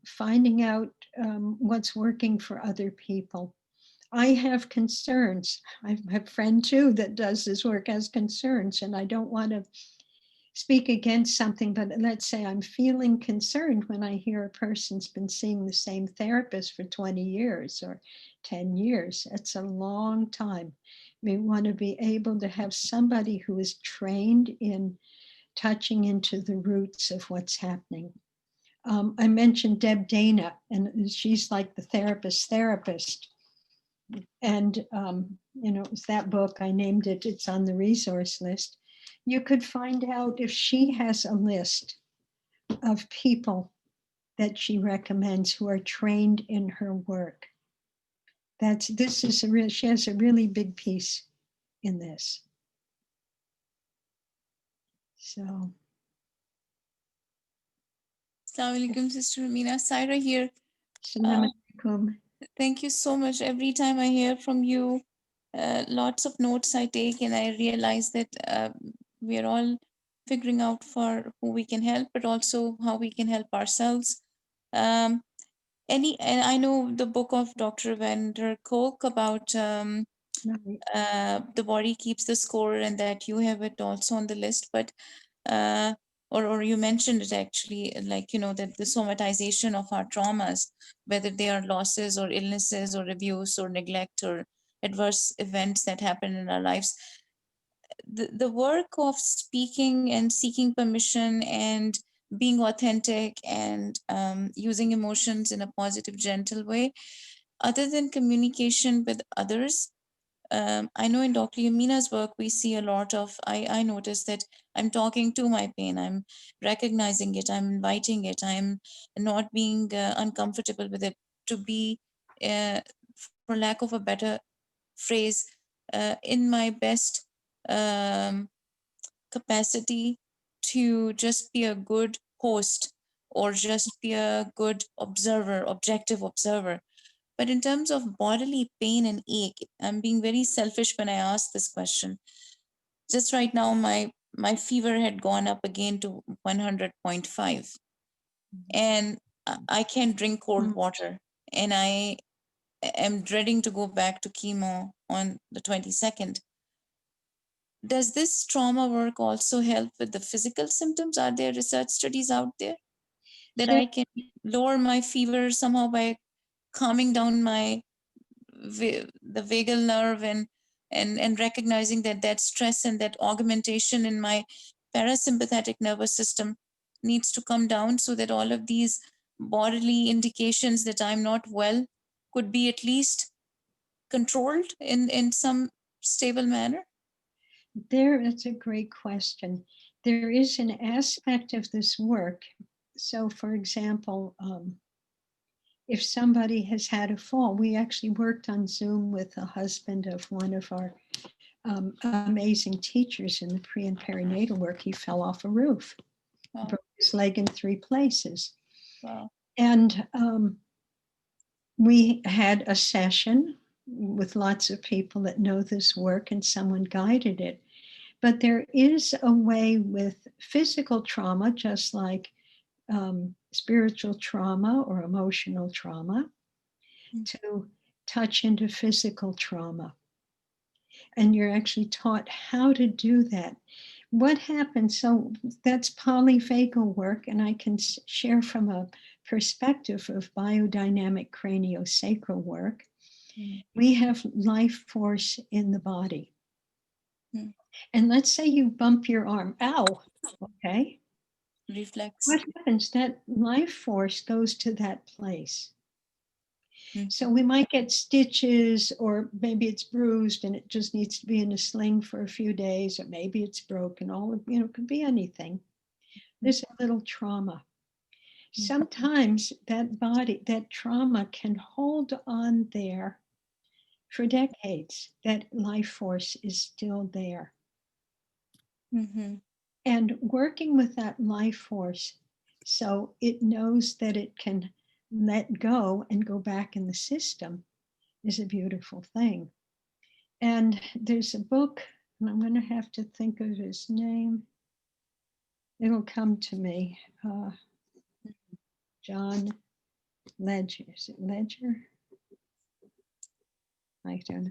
Finding out what's working for other people. I have concerns. I have a friend too that does this work, has concerns, and I don't want to speak against something, but let's say I'm feeling concerned when I hear a person's been seeing the same therapist for 20 years or 10 years. It's a long time. We want to be able to have somebody who is trained in touching into the roots of what's happening. I mentioned Deb Dana, and she's like the therapist. And, it was that book, I named it, it's on the resource list. You could find out if she has a list of people that she recommends who are trained in her work. She has a really big piece in this. So. Assalamu alaikum, Sister Amina. Saira here. Assalamu alaikum. Thank you so much. Every time I hear from you, lots of notes I take, and I realize that we are all figuring out for who we can help, but also how we can help ourselves. And I know the book of Dr. Van der Kolk about the body keeps the score, and that you have it also on the list, but or you mentioned it actually, like, that the somatization of our traumas, whether they are losses or illnesses or abuse or neglect or adverse events that happen in our lives. The work of speaking and seeking permission and being authentic and using emotions in a positive, gentle way, other than communication with others, I know in Dr. Yamina's work, we see a lot of, I noticed that I'm talking to my pain, I'm recognizing it, I'm inviting it, I'm not being uncomfortable with it, to be, for lack of a better phrase, in my best capacity to just be a good host or just be a good observer, objective observer. But in terms of bodily pain and ache, I'm being very selfish when I ask this question. Just right now, my fever had gone up again to 100.5. And I can't drink cold water. And I am dreading to go back to chemo on the 22nd. Does this trauma work also help with the physical symptoms? Are there research studies out there that I can lower my fever somehow by calming down the vagal nerve and recognizing that stress and that augmentation in my parasympathetic nervous system needs to come down, so that all of these bodily indications that I'm not well could be at least controlled in some stable manner? That's a great question. There is an aspect of this work. So, for example, if somebody has had a fall, we actually worked on Zoom with the husband of one of our amazing teachers in the pre and perinatal work. He fell off a roof, broke his leg in 3 places. Wow. And we had a session with lots of people that know this work, and someone guided it. But there is a way with physical trauma, just like spiritual trauma or emotional trauma, to touch into physical trauma. And you're actually taught how to do that. What happens? So that's polyvagal work, and I can share from a perspective of biodynamic craniosacral work. We have life force in the body. And let's say you bump your arm. Ow. Okay. Reflex. What happens? That life force goes to that place. So we might get stitches, or maybe it's bruised and it just needs to be in a sling for a few days, or maybe it's broken. All of, it could be anything. There's a little trauma. Sometimes that body, that trauma can hold on there for decades. That life force is still there. And working with that life force so it knows that it can let go and go back in the system is a beautiful thing. And there's a book, and I'm going to have to think of his name. It'll come to me. John Ledger. Is it Ledger? I don't know.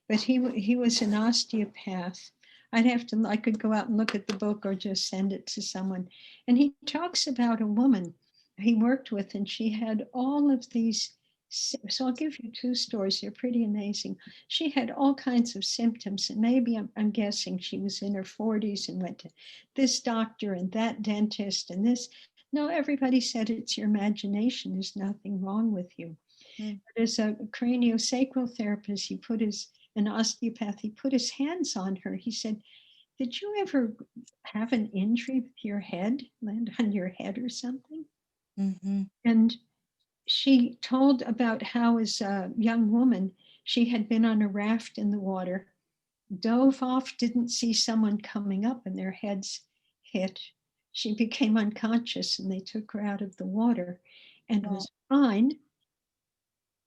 But he was an osteopath. I could go out and look at the book or just send it to someone. And he talks about a woman he worked with, and she had all of these. So I'll give you 2 stories. They're pretty amazing. She had all kinds of symptoms, and maybe I'm guessing she was in her 40s and went to this doctor and that dentist and this. No, everybody said it's your imagination. There's nothing wrong with you. But as a craniosacral therapist, an osteopath, he put his hands on her. He said, "Did you ever have an injury with your head, land on your head or something?" And she told about how, as a young woman, she had been on a raft in the water, dove off, didn't see someone coming up, and their heads hit. She became unconscious, and they took her out of the water and was fine,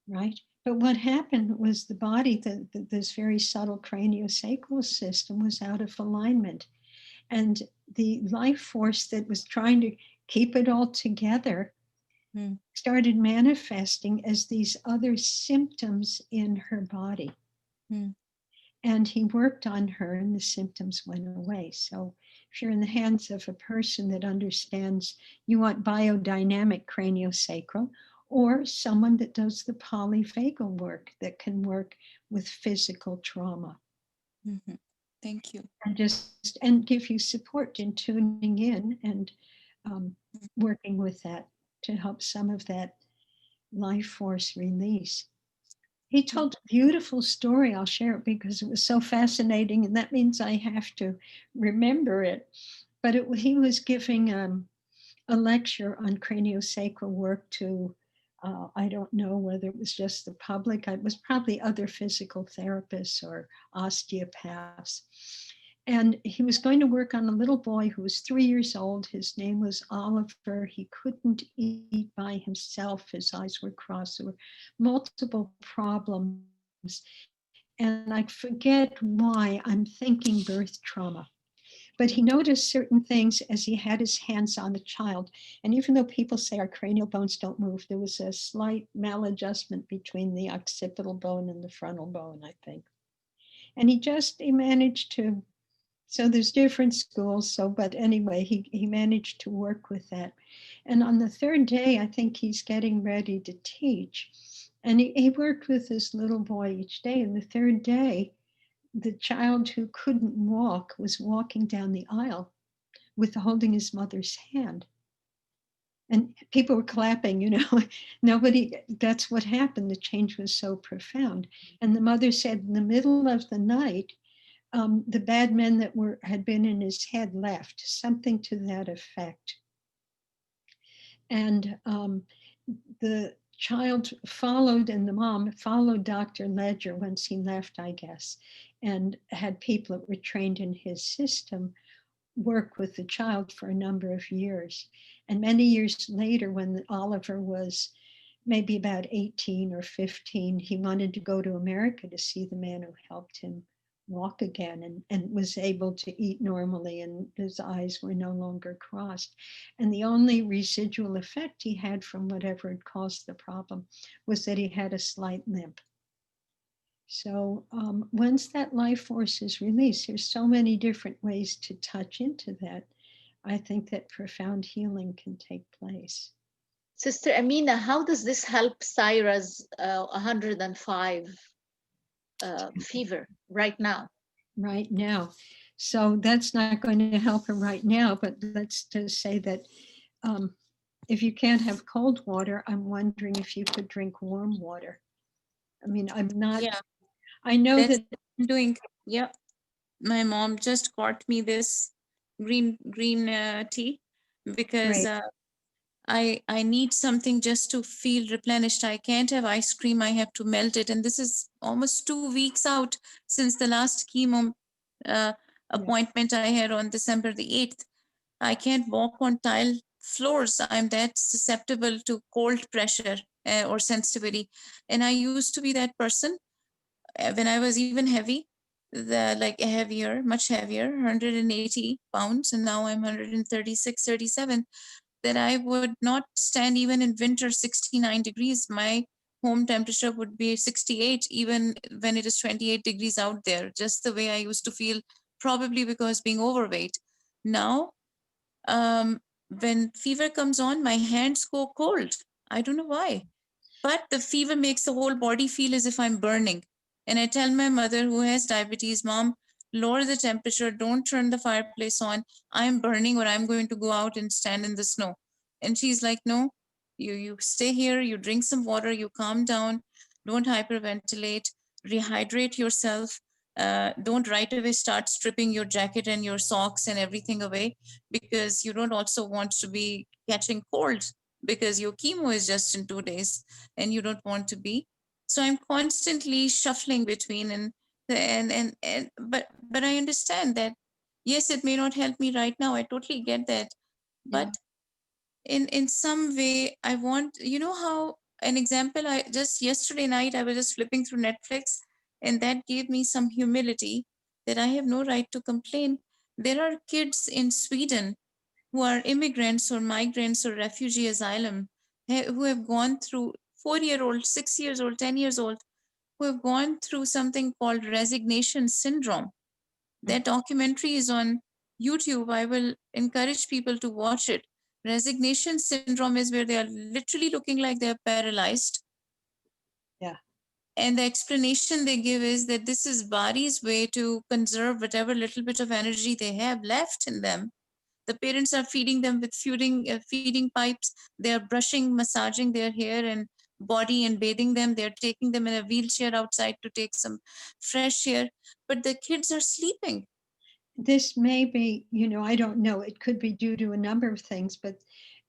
right? But what happened was the body, this very subtle craniosacral system, was out of alignment. And the life force that was trying to keep it all together started manifesting as these other symptoms in her body. And he worked on her, and the symptoms went away. So if you're in the hands of a person that understands, you want biodynamic craniosacral, or someone that does the polyvagal work that can work with physical trauma. Thank you. And give you support in tuning in and working with that to help some of that life force release. He told a beautiful story. I'll share it because it was so fascinating, and that means I have to remember it. But he was giving a lecture on craniosacral work to, I don't know whether it was just the public. It was probably other physical therapists or osteopaths. And he was going to work on a little boy who was 3 years old. His name was Oliver. He couldn't eat by himself. His eyes were crossed. There were multiple problems. And I forget why I'm thinking birth trauma. But he noticed certain things as he had his hands on the child. And even though people say our cranial bones don't move, there was a slight maladjustment between the occipital bone and the frontal bone, I think. And he managed to. So there's different schools. But anyway, he managed to work with that. And on the 3rd day, I think he's getting ready to teach. And he worked with this little boy each day. And the 3rd day, the child who couldn't walk was walking down the aisle with holding his mother's hand. And people were clapping, that's what happened. The change was so profound. And the mother said in the middle of the night, the bad men that had been in his head left, something to that effect. And the child followed, and the mom followed Dr. Ledger once he left, I guess, and had people that were trained in his system work with the child for a number of years. And many years later, when Oliver was maybe about 18 or 15, he wanted to go to America to see the man who helped him walk again, and was able to eat normally, and his eyes were no longer crossed. And the only residual effect he had from whatever had caused the problem was that he had a slight limp. So once that life force is released, there's so many different ways to touch into that. I think that profound healing can take place. Sister Amina, how does this help Syra's 105 fever right now? Right now. So that's not going to help her right now, but let's just say that if you can't have cold water, I'm wondering if you could drink warm water. I mean, I'm not, Yeah, I know that's that. what I'm doing. Yeah, my mom just got me this green tea because Great. I need something just to feel replenished. I can't have ice cream. I have to melt it, and this is almost 2 weeks out since the last chemo appointment I had on December the 8th. I can't walk on tile floors. I'm that susceptible to cold pressure or sensitivity, and I used to be that person when I was even heavy, like heavier, much heavier, 180 pounds, and now I'm 136, 37, that I would not stand even in winter 69 degrees. My home temperature would be 68, even when it is 28 degrees out there, just the way I used to feel, probably because being overweight. Now, when fever comes on, my hands go cold. I don't know why. But the fever makes the whole body feel as if I'm burning. And I tell my mother, who has diabetes, Mom, lower the temperature, don't turn the fireplace on. I'm burning, or I'm going to go out and stand in the snow. And she's like, no, you stay here, you drink some water, you calm down, don't hyperventilate, rehydrate yourself. Don't right away start stripping your jacket and your socks and everything away, because you don't also want to be catching cold, because your chemo is just in 2 days and you don't want to be. So I'm constantly shuffling between, and but I understand that yes, it may not help me right now. I totally get that. But in some way, I want, how, an example, I just yesterday night I was just flipping through Netflix, and that gave me some humility that I have no right to complain. There are kids in Sweden who are immigrants or migrants or refugee asylum, who have gone through, 4-year old, 6 years old, 10 years old, who have gone through something called Resignation Syndrome. That documentary is on YouTube. I will encourage people to watch it. Resignation syndrome is where they are literally looking like they're paralyzed. Yeah. And the explanation they give is that this is body's way to conserve whatever little bit of energy they have left in them. The parents are feeding them with feeding pipes. They are brushing, massaging their hair and body and bathing them. They're taking them in a wheelchair outside to take some fresh air. But the kids are sleeping. This may be, I don't know, it could be due to a number of things, but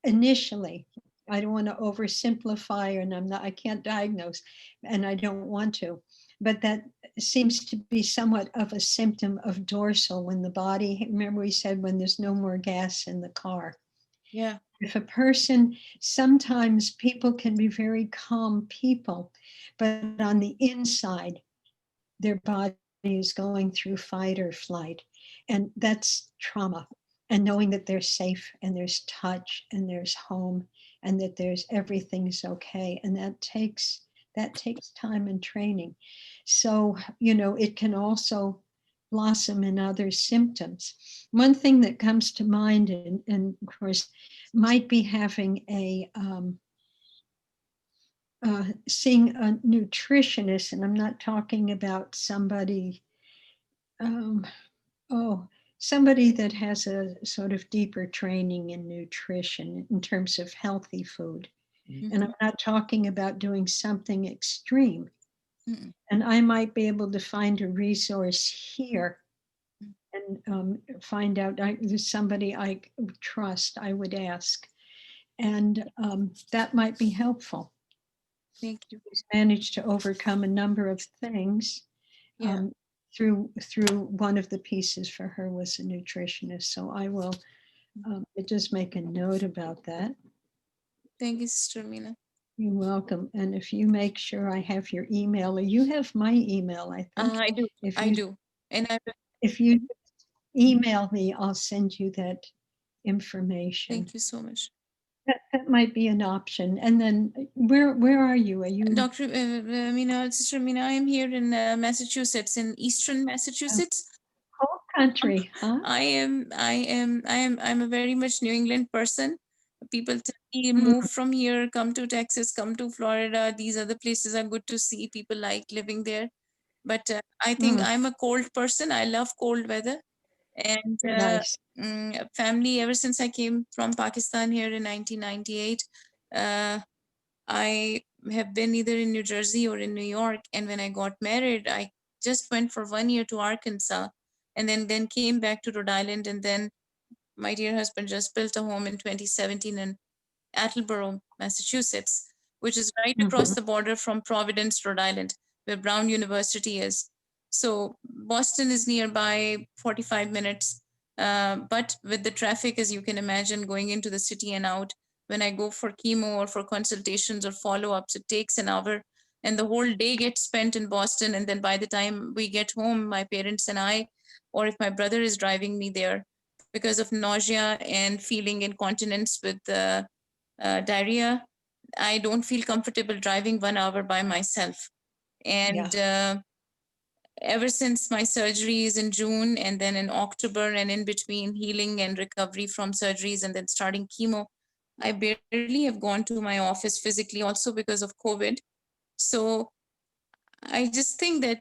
initially, I don't want to oversimplify, and I can't diagnose, and I don't want to, but that seems to be somewhat of a symptom of dorsal, when the body, remember we said when there's no more gas in the car. Yeah. If a person, sometimes people can be very calm people, but on the inside, their body is going through fight or flight. And that's trauma. And knowing that they're safe, and there's touch, and there's home, and that there's everything's okay. And that takes time and training. So, it can also blossom in other symptoms. One thing that comes to mind, and of course, might be having seeing a nutritionist, and I'm not talking about somebody, somebody that has a sort of deeper training in nutrition in terms of healthy food. And I'm not talking about doing something extreme. And I might be able to find a resource here and find out, there's somebody I trust, I would ask. And that might be helpful. Thank you. He's managed to overcome a number of things. Yeah. through one of the pieces for her was a nutritionist. So I will just make a note about that. Thank you, Sister Mina. You're welcome. And if you make sure I have your email, or you have my email, I think. I do. If I you, do. And I if you email me, I'll send you that information. thank you so much. That might be an option. And then where are you? Are you Dr. Mina, Sister Mina, I am here in Massachusetts, in Eastern Massachusetts. cold country, huh? I'm a very much New England person. People tell me move from here, come to Texas, come to Florida. These other places are good to see. People like living there. But I think I'm a cold person. I love cold weather. And Nice. family, ever since I came from Pakistan here in 1998, I have been either in New Jersey or in New York. And when I got married, I just went for 1 year to Arkansas, and then came back to Rhode Island. And then my dear husband just built a home in 2017 in Attleboro, Massachusetts, which is right across the border from Providence, Rhode Island, where Brown University is. So Boston is nearby, 45 minutes. But with the traffic, as you can imagine, going into the city and out, when I go for chemo or for consultations or follow-ups, it takes an hour, and the whole day gets spent in Boston. And then by the time we get home, my parents and I, or if my brother is driving me there, because of nausea and feeling incontinence with diarrhea, I don't feel comfortable driving 1 hour by myself. And ever since my surgeries in June, and then in October, and in between healing and recovery from surgeries and then starting chemo, I barely have gone to my office physically, also because of COVID. So I just think that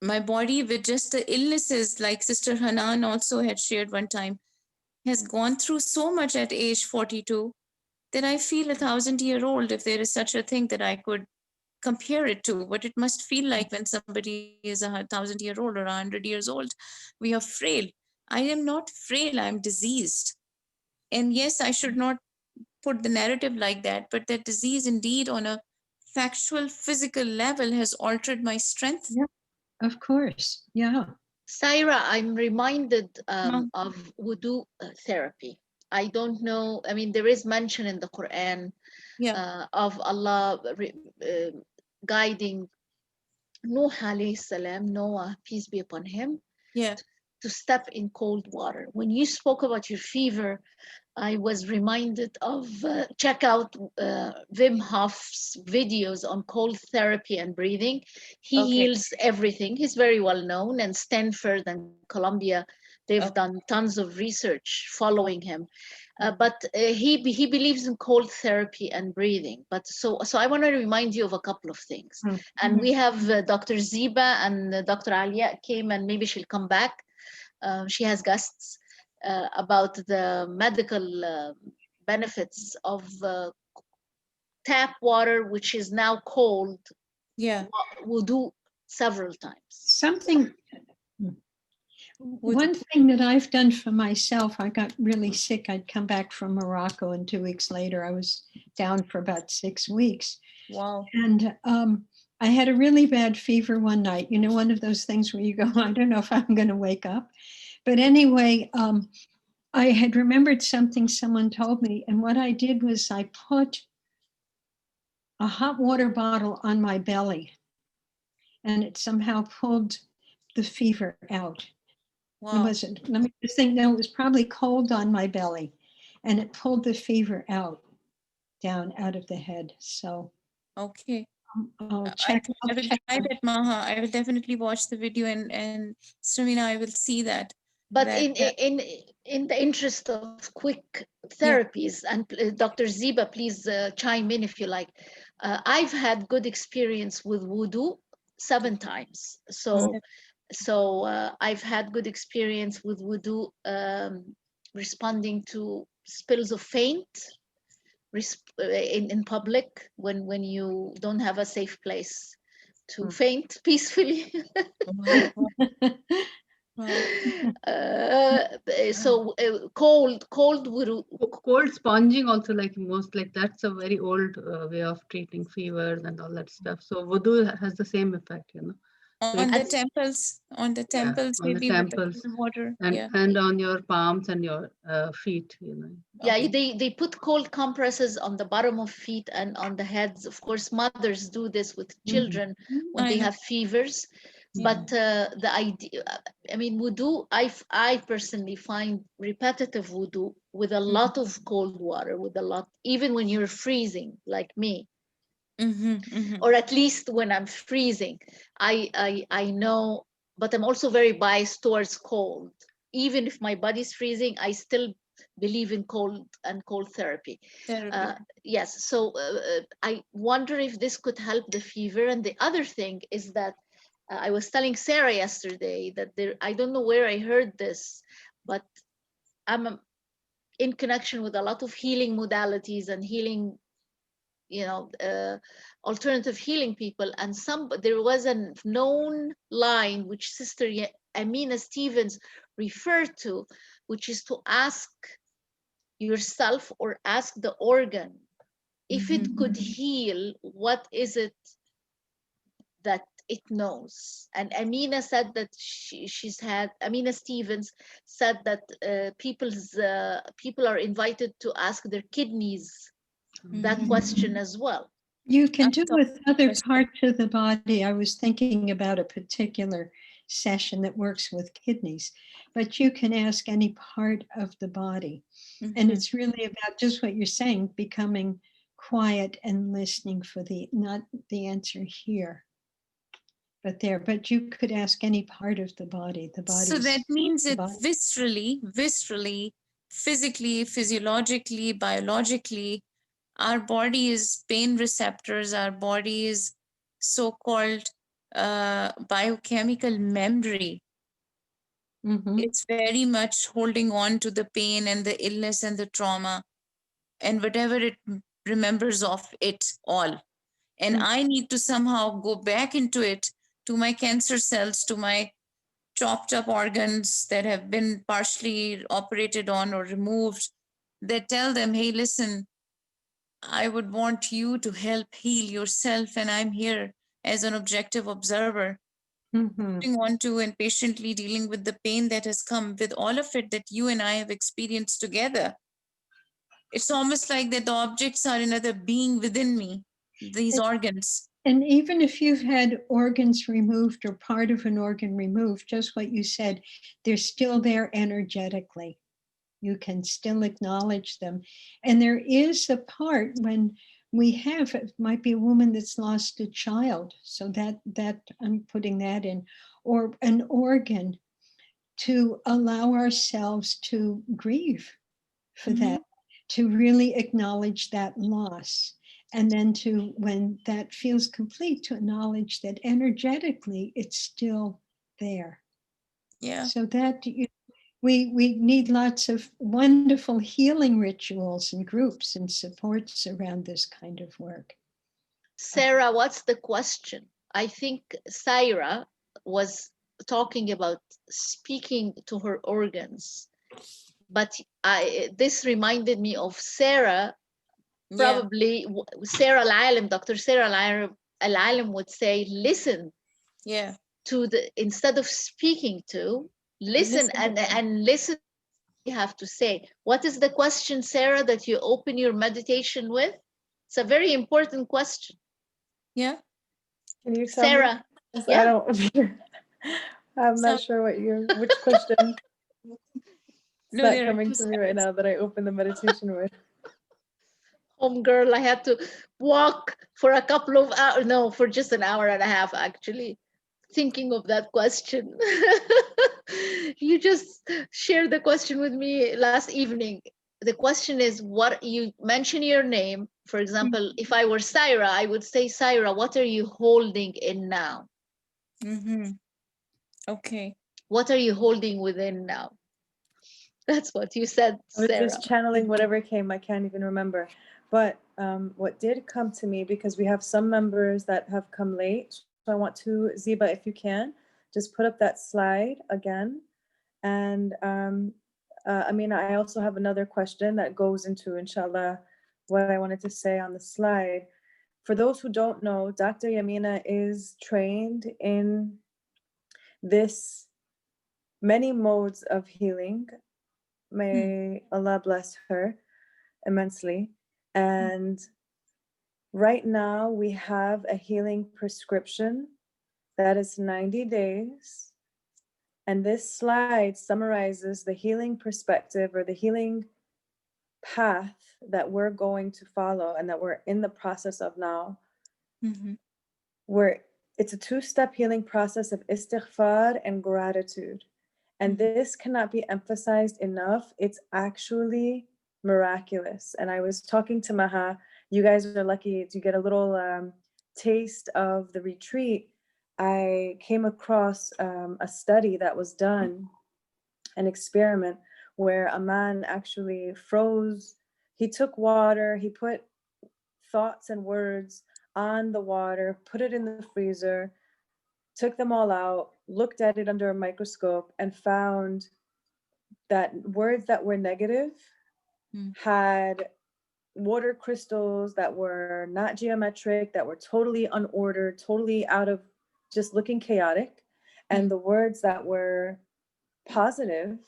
my body, with just the illnesses, like Sister Hanan also had shared one time, has gone through so much at age 42 that I feel 1,000-year-old, if there is such a thing that I could compare it to, what it must feel like when somebody is 1,000-year-old or 100 years old. We are frail. I am not frail, I'm diseased. And yes, I should not put the narrative like that, but that disease indeed on a factual, physical level has altered my strength. Yeah, of course. Yeah. Saira, I'm reminded of wudu therapy. I don't know. I mean, there is mention in the Quran of Allah guiding Nuh alayhi salam, Noah, peace be upon him, to step in cold water. When you spoke about your fever, I was reminded of check out Wim Hof's videos on cold therapy and breathing. He heals everything. He's very well known, and Stanford and Columbia, they've done tons of research following him. But he believes in cold therapy and breathing. But so I want to remind you of a couple of things. And we have Dr. Ziba and Dr. Alia came, and maybe she'll come back. She has guests. About the medical benefits of tap water, which is now cold. Wudu several times. One thing that I've done for myself, I got really sick. I'd come back from Morocco, and 2 weeks later I was down for about 6 weeks. Wow. And I had a really bad fever one night. You know, one of those things where you go, I don't know if I'm going to wake up. But anyway, I had remembered something someone told me. And what I did was I put a hot water bottle on my belly, and it somehow pulled the fever out. Wow. It wasn't, let me just think, no, it was probably cold on my belly, and it pulled the fever out of the head. So okay. I'll check. I will try that, Maha. I will definitely watch the video, and Samina, I will see that. But in the interest of quick therapies, and Dr. Ziba, please chime in if you like. I've had good experience with wudu 7 times. So I've had good experience with wudu responding to spills of faint in public when you don't have a safe place to faint peacefully. So cold sponging also, like most, like that's a very old way of treating fevers and all that stuff. So wudu has the same effect, you know. On the It's- temples, on the maybe with the temples, cool water. and Yeah. and on your palms and your feet, Yeah, Okay. they put cold compresses on the bottom of feet and on the heads. Of course, mothers do this with children when I they know. have fevers. Yeah. But the idea, I mean, wudu, I personally find repetitive wudu with a lot of cold water, with a lot, even when you're freezing, like me, or at least when I'm freezing, I know, but I'm also very biased towards cold. Even if my body's freezing, I still believe in cold and cold therapy. Therapy. Yes, so I wonder if this could help the fever. And the other thing is that I was telling Sarah yesterday that there, I don't know where I heard this, but I'm in connection with a lot of healing modalities and healing, alternative healing people. And there was a known line which Sister Amina Stevens referred to, which is to ask yourself or ask the organ if it could heal, what is it that it knows. And Amina said that Amina Stevens said that people are invited to ask their kidneys that question as well. You can do That's with other interesting. parts of the body. I was thinking about a particular session that works with kidneys, but you can ask any part of the body. And it's really about just what you're saying, becoming quiet and listening for not the answer here, but there. But you could ask any part of the body. The body. So that means the it body. viscerally, physically, physiologically, biologically, our body is pain receptors, our body is so-called biochemical memory. It's very much holding on to the pain and the illness and the trauma and whatever it remembers of it all. And I need to somehow go back into it, to my cancer cells, to my chopped up organs that have been partially operated on or removed, that tell them, hey, listen, I would want you to help heal yourself, and I'm here as an objective observer, holding on to and patiently dealing with the pain that has come with all of it that you and I have experienced together. It's almost like that the objects are another being within me, these organs. And even if you've had organs removed or part of an organ removed, just what you said, they're still there energetically. You can still acknowledge them. And there is a part when we have, it might be a woman that's lost a child. So that I'm putting that in, or an organ, to allow ourselves to grieve for that, to really acknowledge that loss. And then to, when that feels complete, to acknowledge that energetically it's still there. Yeah. So that we need lots of wonderful healing rituals and groups and supports around this kind of work. Sarah, what's the question? I think Syra was talking about speaking to her organs, but this reminded me of Sarah. Probably Sarah Al-Alim, Dr. Sarah Al-Alim would say, listen to instead of speaking to, listen and listen what you have to say. What is the question, Sarah, that you open your meditation with? It's a very important question. Yeah. Can you tell Sarah? me? Yeah. I don't. I'm not sure which question is that coming to me right now that I open the meditation with. Home girl, I had to walk for a couple of hours, no, for just an hour and a half, actually, thinking of that question. You just shared the question with me last evening. The question is, what you mention your name. For example, if I were Syra, I would say, Syra, what are you holding in now? Okay. What are you holding within now? That's what you said, I was Sarah. just channeling whatever came. I can't even remember. But what did come to me, because we have some members that have come late. So I want to, Ziba, if you can, just put up that slide again. And I mean, I also have another question that goes into, inshallah, what I wanted to say on the slide. For those who don't know, Dr. Yamina is trained in this many modes of healing. May Allah bless her immensely. And right now we have a healing prescription that is 90 days. And this slide summarizes the healing perspective or the healing path that we're going to follow and that we're in the process of now. Where it's a two-step healing process of istighfar and gratitude. And this cannot be emphasized enough. It's actually miraculous. And I was talking to Maha, you guys are lucky to get a little taste of the retreat. I came across a study that was done, an experiment where a man actually froze. He took water, he put thoughts and words on the water, put it in the freezer, took them all out, looked at it under a microscope, and found that words that were negative had water crystals that were not geometric, that were totally unordered, totally out of just looking chaotic. And the words that were positive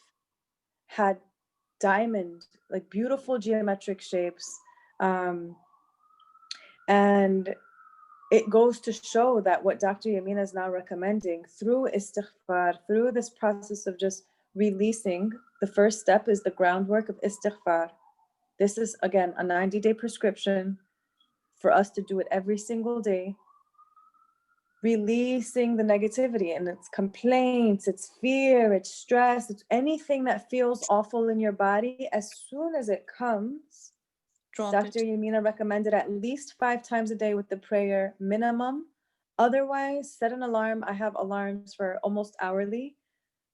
had diamond, like beautiful geometric shapes. And it goes to show that what Dr. Yamina is now recommending through istighfar, through this process of just releasing, the first step is the groundwork of istighfar. This is, again, a 90-day prescription for us to do it every single day, releasing the negativity and its complaints, its fear, its stress, it's anything that feels awful in your body. As soon as it comes, Dr. Yamina recommended at least 5 times a day with the prayer minimum. Otherwise, set an alarm. I have alarms for almost hourly,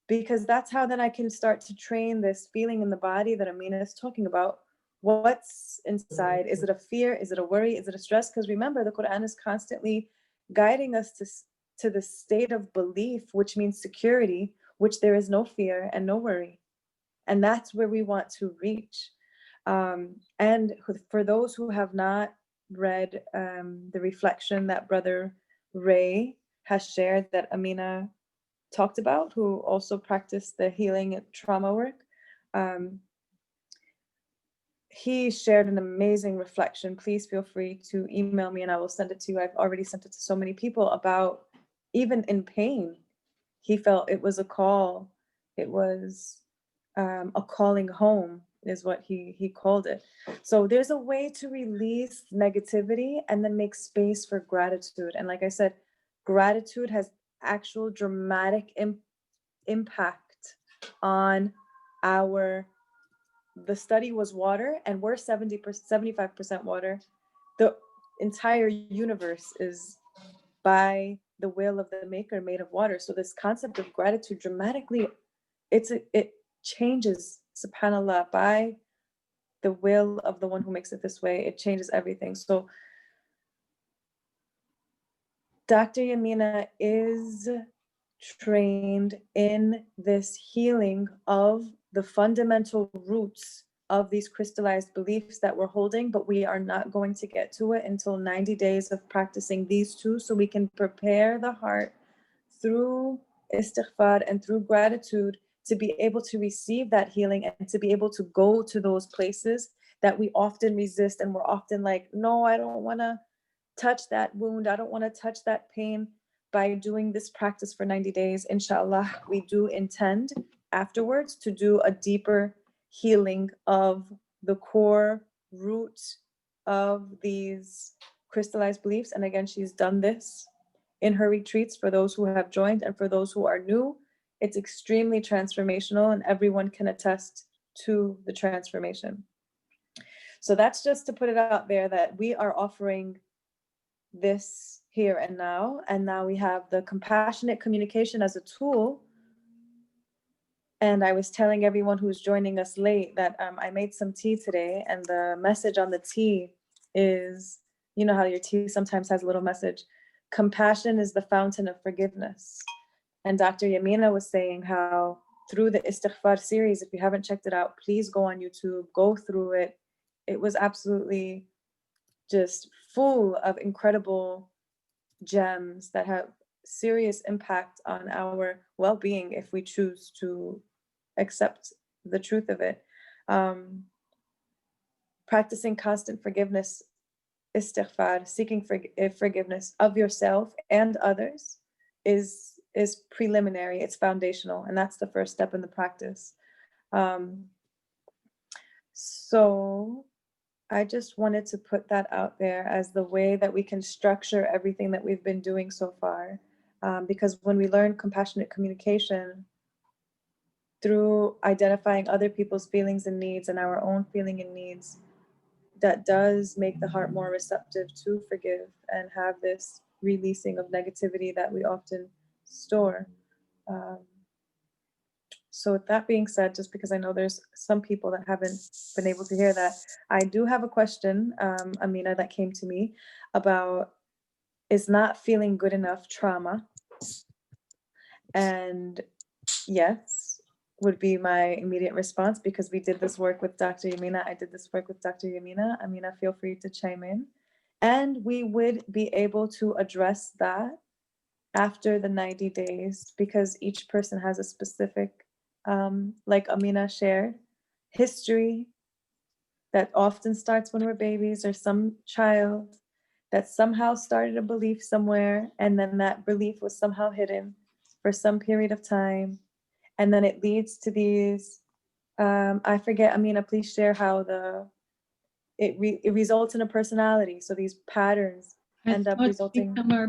because that's how then I can start to train this feeling in the body that Amina is talking about. What's inside? Is it a fear? Is it a worry? Is it a stress? Because remember, the Quran is constantly guiding us to the state of belief, which means security, which there is no fear and no worry. And that's where we want to reach. And for those who have not read the reflection that Brother Ray has shared that Amina talked about, who also practiced the healing and trauma work, he shared an amazing reflection. Please feel free to email me and I will send it to you. I've already sent it to so many people about, even in pain, he felt it was a call. It was a calling home is what he called it. So there's a way to release negativity and then make space for gratitude. And like I said, gratitude has actual dramatic impact on the study was water, and we're 75% water. The entire universe is by the will of the maker made of water. So this concept of gratitude dramatically, it changes, subhanAllah, by the will of the one who makes it this way. It changes everything. So Dr. Yamina is trained in this healing of the fundamental roots of these crystallized beliefs that we're holding, but we are not going to get to it until 90 days of practicing these two, so we can prepare the heart through istighfar and through gratitude to be able to receive that healing and to be able to go to those places that we often resist. And we're often like, no, I don't want to touch that wound. I don't want to touch that pain. By doing this practice for 90 days, inshallah, we do intend afterwards to do a deeper healing of the core root of these crystallized beliefs. And again, she's done this in her retreats for those who have joined, and for those who are new, it's extremely transformational, and everyone can attest to the transformation. So that's just to put it out there that we are offering this here and now. And now we have the compassionate communication as a tool. And I was telling everyone who's joining us late that I made some tea today, and the message on the tea is, you know how your tea sometimes has a little message. Compassion is the fountain of forgiveness. And Dr. Yamina was saying how through the Istighfar series, if you haven't checked it out, please go on YouTube, go through it. It was absolutely just full of incredible gems that have serious impact on our well-being if we choose to accept the truth of it. Practicing constant forgiveness, istighfar, seeking forgiveness of yourself and others is preliminary, it's foundational, and that's the first step in the practice. So I just wanted to put that out there as the way that we can structure everything that we've been doing so far. Because when we learn compassionate communication through identifying other people's feelings and needs and our own feeling and needs, that does make the heart more receptive to forgive and have this releasing of negativity that we often store. So with that being said, just because I know there's some people that haven't been able to hear that, I do have a question, Amina, that came to me about, is not feeling good enough trauma? And yes, would be my immediate response, because we did this work with Dr. Yamina. I did this work with Dr. Yamina. Amina, feel free to chime in. And we would be able to address that after the 90 days, because each person has a specific, like Amina shared, history that often starts when we're babies, or some child that somehow started a belief somewhere, and then that belief was somehow hidden for some period of time. And then it leads to these, I forget, Amina, please share how it results in a personality. So these patterns end up resulting. Become our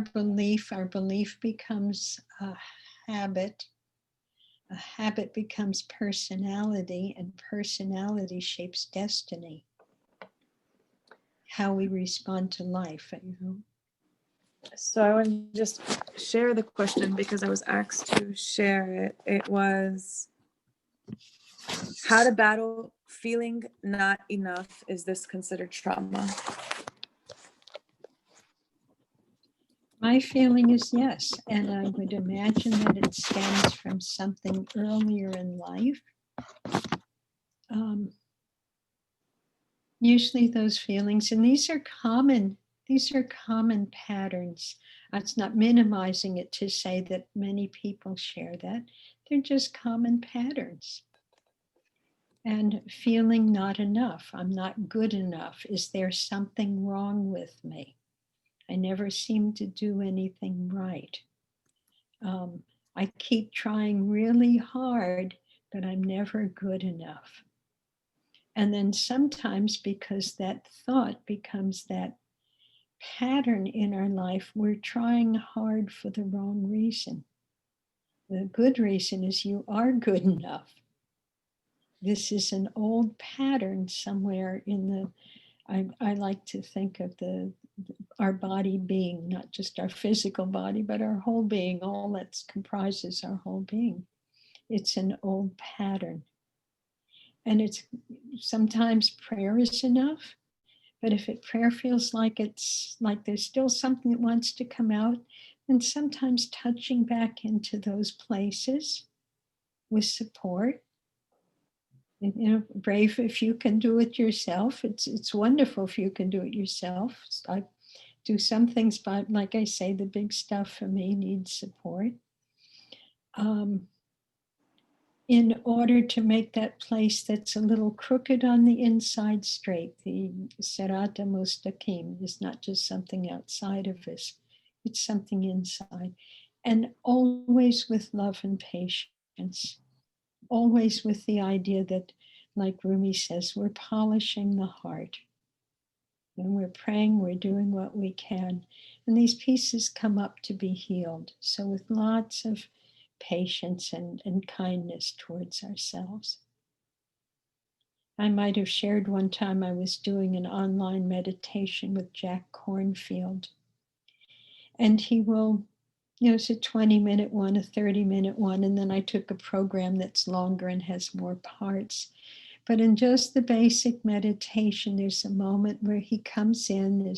belief becomes a habit. A habit becomes personality, and personality shapes destiny. How we respond to life, you know. So I want to just share the question because I was asked to share it. It was, how to battle feeling not enough. Is this considered trauma? My feeling is yes, and I would imagine that it stems from something earlier in life. Usually those feelings, and these are common patterns. It's not minimizing it to say that many people share that. They're just common patterns. And feeling not enough. I'm not good enough. Is there something wrong with me? I never seem to do anything right. I keep trying really hard, but I'm never good enough. And then sometimes, because that thought becomes that pattern in our life, we're trying hard for the wrong reason. The good reason is you are good enough. This is an old pattern somewhere in the, I like to think of our body being not just our physical body, but our whole being, all that comprises our whole being. It's an old pattern. And it's sometimes prayer is enough, but if prayer feels like it's like there's still something that wants to come out, then sometimes touching back into those places with support. You know, brave if you can do it yourself. It's wonderful if you can do it yourself. I do some things, but like I say, the big stuff for me needs support. In order to make that place that's a little crooked on the inside straight, the Sirata Mustaqim is not just something outside of us, it's something inside. And always with love and patience, always with the idea that, like Rumi says, we're polishing the heart. When we're praying, we're doing what we can. And these pieces come up to be healed. So with lots of patience and kindness towards ourselves. I might have shared one time I was doing an online meditation with Jack Cornfield. And he will, it's a 20-minute one, a 30-minute one, and then I took a program that's longer and has more parts. But in just the basic meditation, there's a moment where he comes in,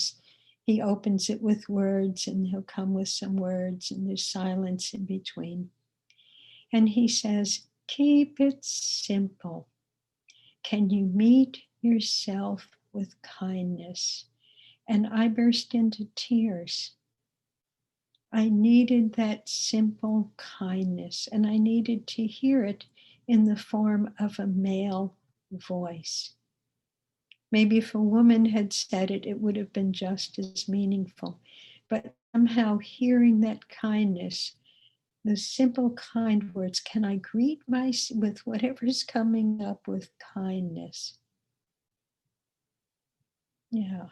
he opens it with words, and he'll come with some words, and there's silence in between. And he says, keep it simple. Can you meet yourself with kindness? And I burst into tears. I needed that simple kindness, and I needed to hear it in the form of a male voice. Maybe if a woman had said it, it would have been just as meaningful. But somehow hearing that kindness, the simple kind words, can I greet with whatever's coming up with kindness? Yeah.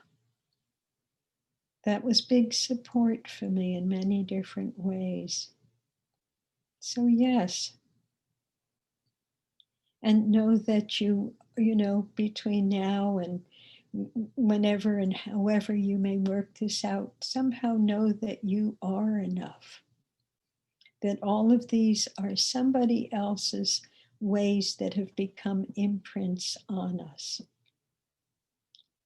That was big support for me in many different ways. So yes. And know that you know, between now and whenever and however you may work this out, somehow know that you are enough. That all of these are somebody else's ways that have become imprints on us.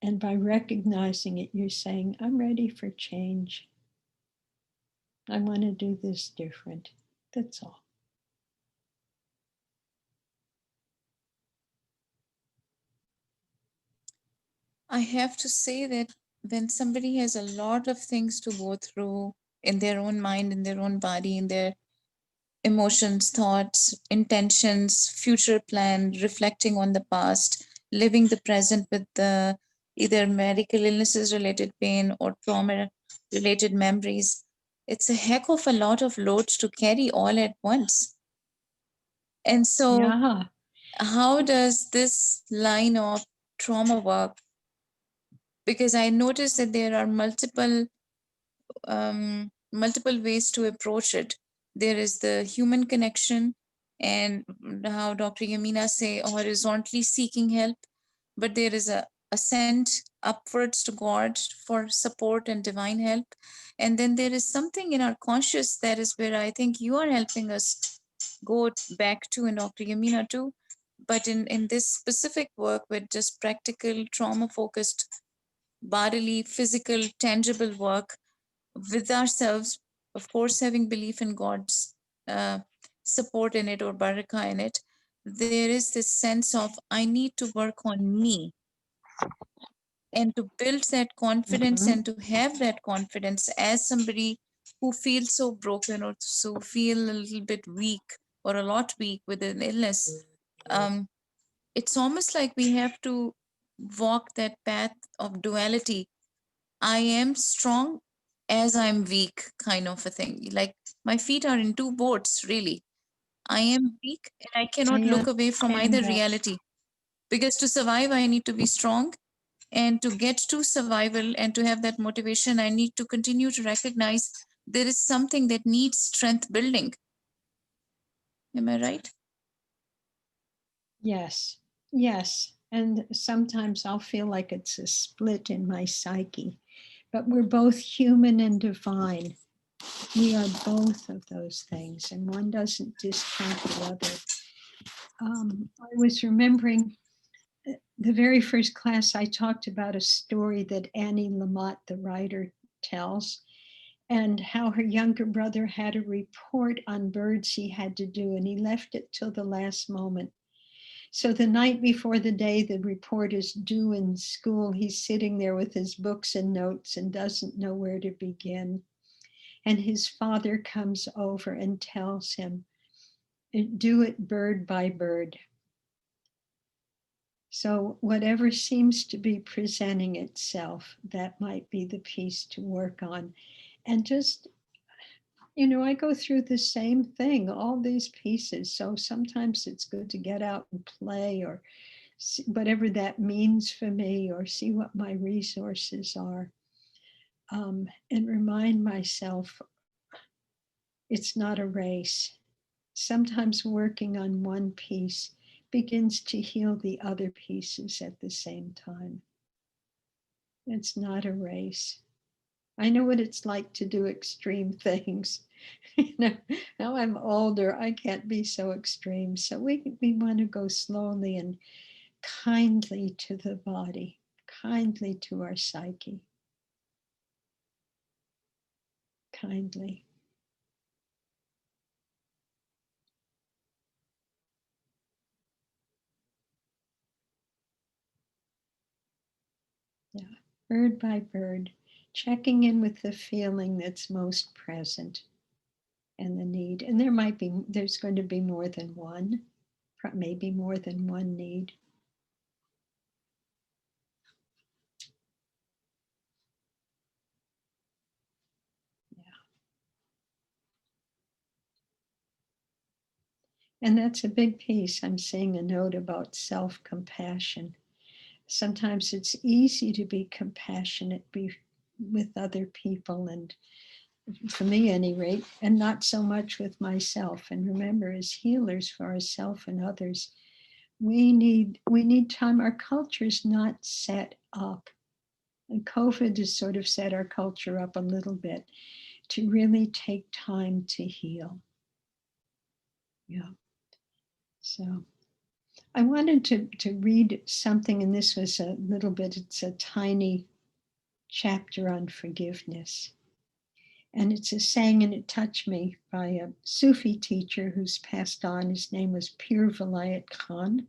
And by recognizing it, you're saying, I'm ready for change. I want to do this different. That's all. I have to say that when somebody has a lot of things to go through in their own mind, in their own body, in their emotions, thoughts, intentions, future plan, reflecting on the past, living the present with the either medical illnesses related pain or trauma related memories, it's a heck of a lot of loads to carry all at once. And so, Yeah. how does this line of trauma work? Because I noticed that there are multiple ways to approach it. There is the human connection, and how Dr. Yamina say horizontally seeking help, but there is a ascent upwards to God for support and divine help. And then there is something in our conscious that is where I think you are helping us go back to, and Dr. Yamina too. But in this specific work with just practical trauma focused bodily, physical, tangible work with ourselves, of course, having belief in God's support in it or barakah in it, there is this sense of I need to work on me, and to build that confidence Mhm. and to have that confidence as somebody who feels so broken or so feel a little bit weak or a lot weak with an illness. It's almost like we have to walk that path of duality. I am strong as I'm weak, kind of a thing. Like my feet are in two boats, really. I am weak and I cannot I look away from understand either that. reality. Because to survive, I need to be strong. And to get to survival and to have that motivation, I need to continue to recognize there is something that needs strength building. Am I right? Yes, yes. And sometimes I'll feel like it's a split in my psyche, but we're both human and divine. We are both of those things, and one doesn't discount the other. I was remembering the very first class I talked about a story that Annie Lamott, the writer, tells, and how her younger brother had a report on birds he had to do, and he left it till the last moment. So the night before the day the report is due in school, he's sitting there with his books and notes and doesn't know where to begin. And his father comes over and tells him, do it bird by bird. So whatever seems to be presenting itself, that might be the piece to work on. And just, I go through the same thing, all these pieces. So sometimes it's good to get out and play or whatever that means for me, or see what my resources are, and remind myself it's not a race. Sometimes working on one piece begins to heal the other pieces at the same time. It's not a race. I know what it's like to do extreme things. Now I'm older, I can't be so extreme. So we want to go slowly and kindly to the body, kindly to our psyche, kindly. Yeah, bird by bird, checking in with the feeling that's most present and the need. And there's going to be more than one, maybe more than one need. And that's a big piece. I'm seeing a note about self-compassion. Sometimes it's easy to be compassionate with other people, and for me, at any rate, and not so much with myself. And remember, as healers for ourselves and others, we need time. Our culture's not set up, and COVID has sort of set our culture up a little bit to really take time to heal. Yeah. So I wanted to read something, and this was a little bit, it's a tiny chapter on forgiveness. And it's a saying, and it touched me, by a Sufi teacher who's passed on. His name was Pir Vilayat Khan.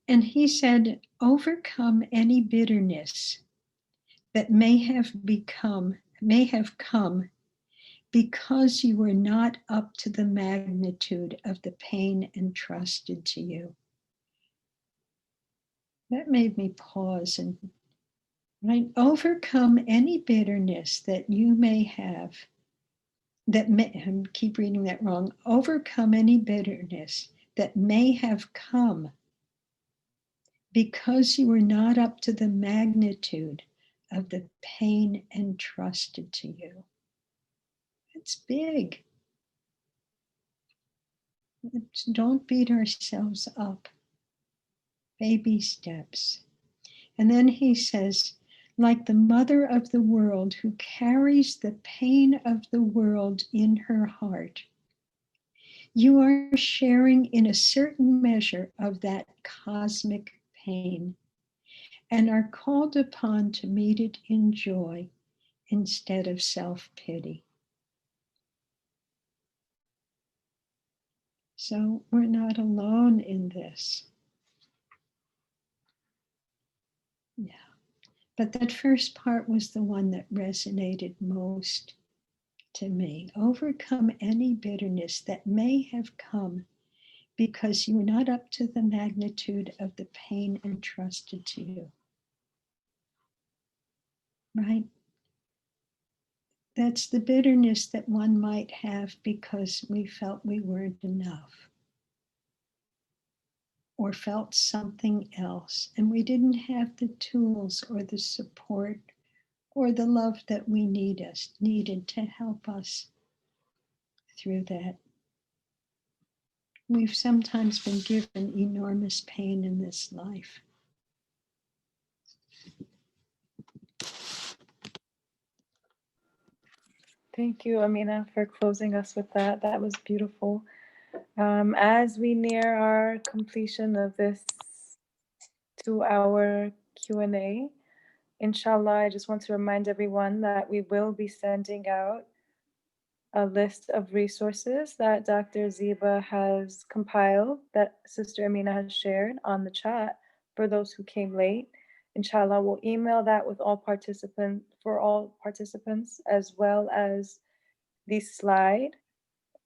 And he said, overcome any bitterness that may have come because you were not up to the magnitude of the pain entrusted to you. That made me pause and overcome any bitterness that you may have, I keep reading that wrong, overcome any bitterness that may have come because you were not up to the magnitude of the pain entrusted to you. It's big. Don't beat ourselves up. Baby steps. And then he says, like the mother of the world who carries the pain of the world in her heart, you are sharing in a certain measure of that cosmic pain and are called upon to meet it in joy instead of self-pity. So we're not alone in this. Yeah. But that first part was the one that resonated most to me. Overcome any bitterness that may have come because you were not up to the magnitude of the pain entrusted to you. Right? That's the bitterness that one might have because we felt we weren't enough or felt something else, and we didn't have the tools or the support or the love that we needed to help us through that. We've sometimes been given enormous pain in this life. Thank you, Amina, for closing us with that. That was beautiful. As we near our completion of this 2-hour Q&A, inshallah, I just want to remind everyone that we will be sending out a list of resources that Dr. Ziba has compiled, that Sister Amina has shared on the chat for those who came late. Inshallah, we'll email that with all participants, as well as the slide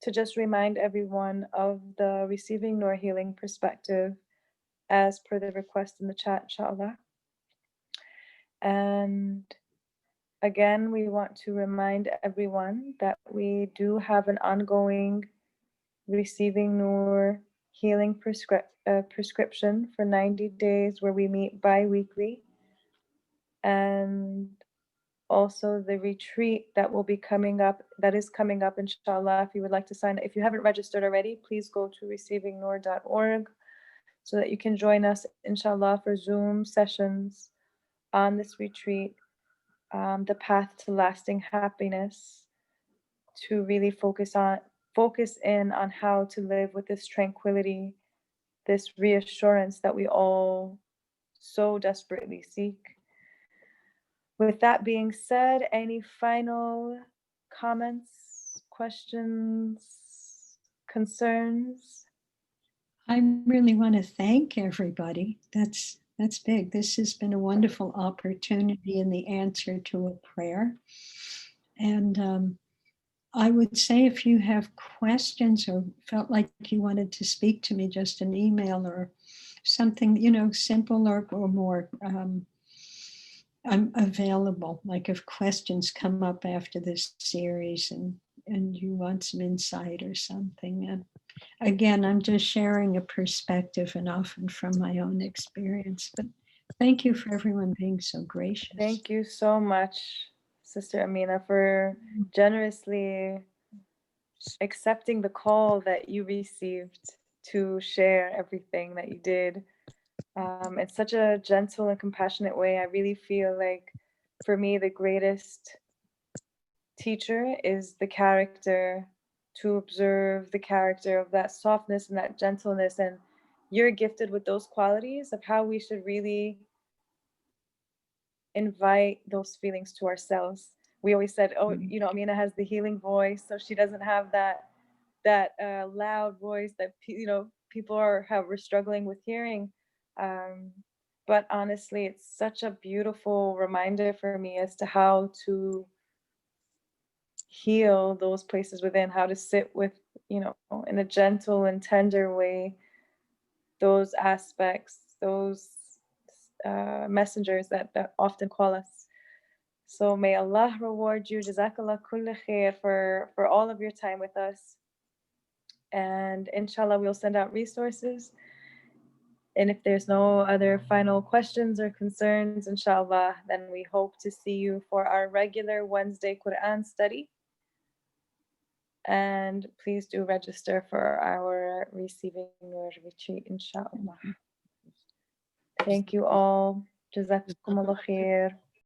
to just remind everyone of the Receiving Noor Healing perspective as per the request in the chat, inshallah. And again, we want to remind everyone that we do have an ongoing Receiving Noor Healing prescription for 90 days where we meet bi-weekly. And also the retreat that will be coming up, that is coming up, inshallah. If you would like to sign up, if you haven't registered already, please go to receivingnoor.org so that you can join us, inshallah, for Zoom sessions on this retreat, the path to lasting happiness, to really focus in on how to live with this tranquility, this reassurance that we all so desperately seek. With that being said, any final comments, questions, concerns? I really want to thank everybody. That's That's big. This has been a wonderful opportunity in the answer to a prayer. And I would say if you have questions or felt like you wanted to speak to me, just an email or something, simple or more. I'm available. Like if questions come up after this series and you want some insight or something. And again, I'm just sharing a perspective and often from my own experience. But thank you for everyone being so gracious. Thank you so much, Sister Amina, for generously accepting the call that you received to share everything that you did. In such a gentle and compassionate way. I really feel like for me, the greatest teacher is the character, to observe the character of that softness and that gentleness. And you're gifted with those qualities of how we should really invite those feelings to ourselves. We always said, oh, Amina has the healing voice, so she doesn't have that loud voice that people are struggling with hearing. But honestly, it's such a beautiful reminder for me as to how to heal those places within, how to sit with, in a gentle and tender way, those aspects, those messengers that often call us. So may Allah reward you, Jazakallah kulli khair, for all of your time with us. And inshallah, we'll send out resources. And if there's no other final questions or concerns, inshallah, then we hope to see you for our regular Wednesday Quran study. And please do register for our Receiving Your retreat, inshallah. Thank you all. Jazakumullah khair.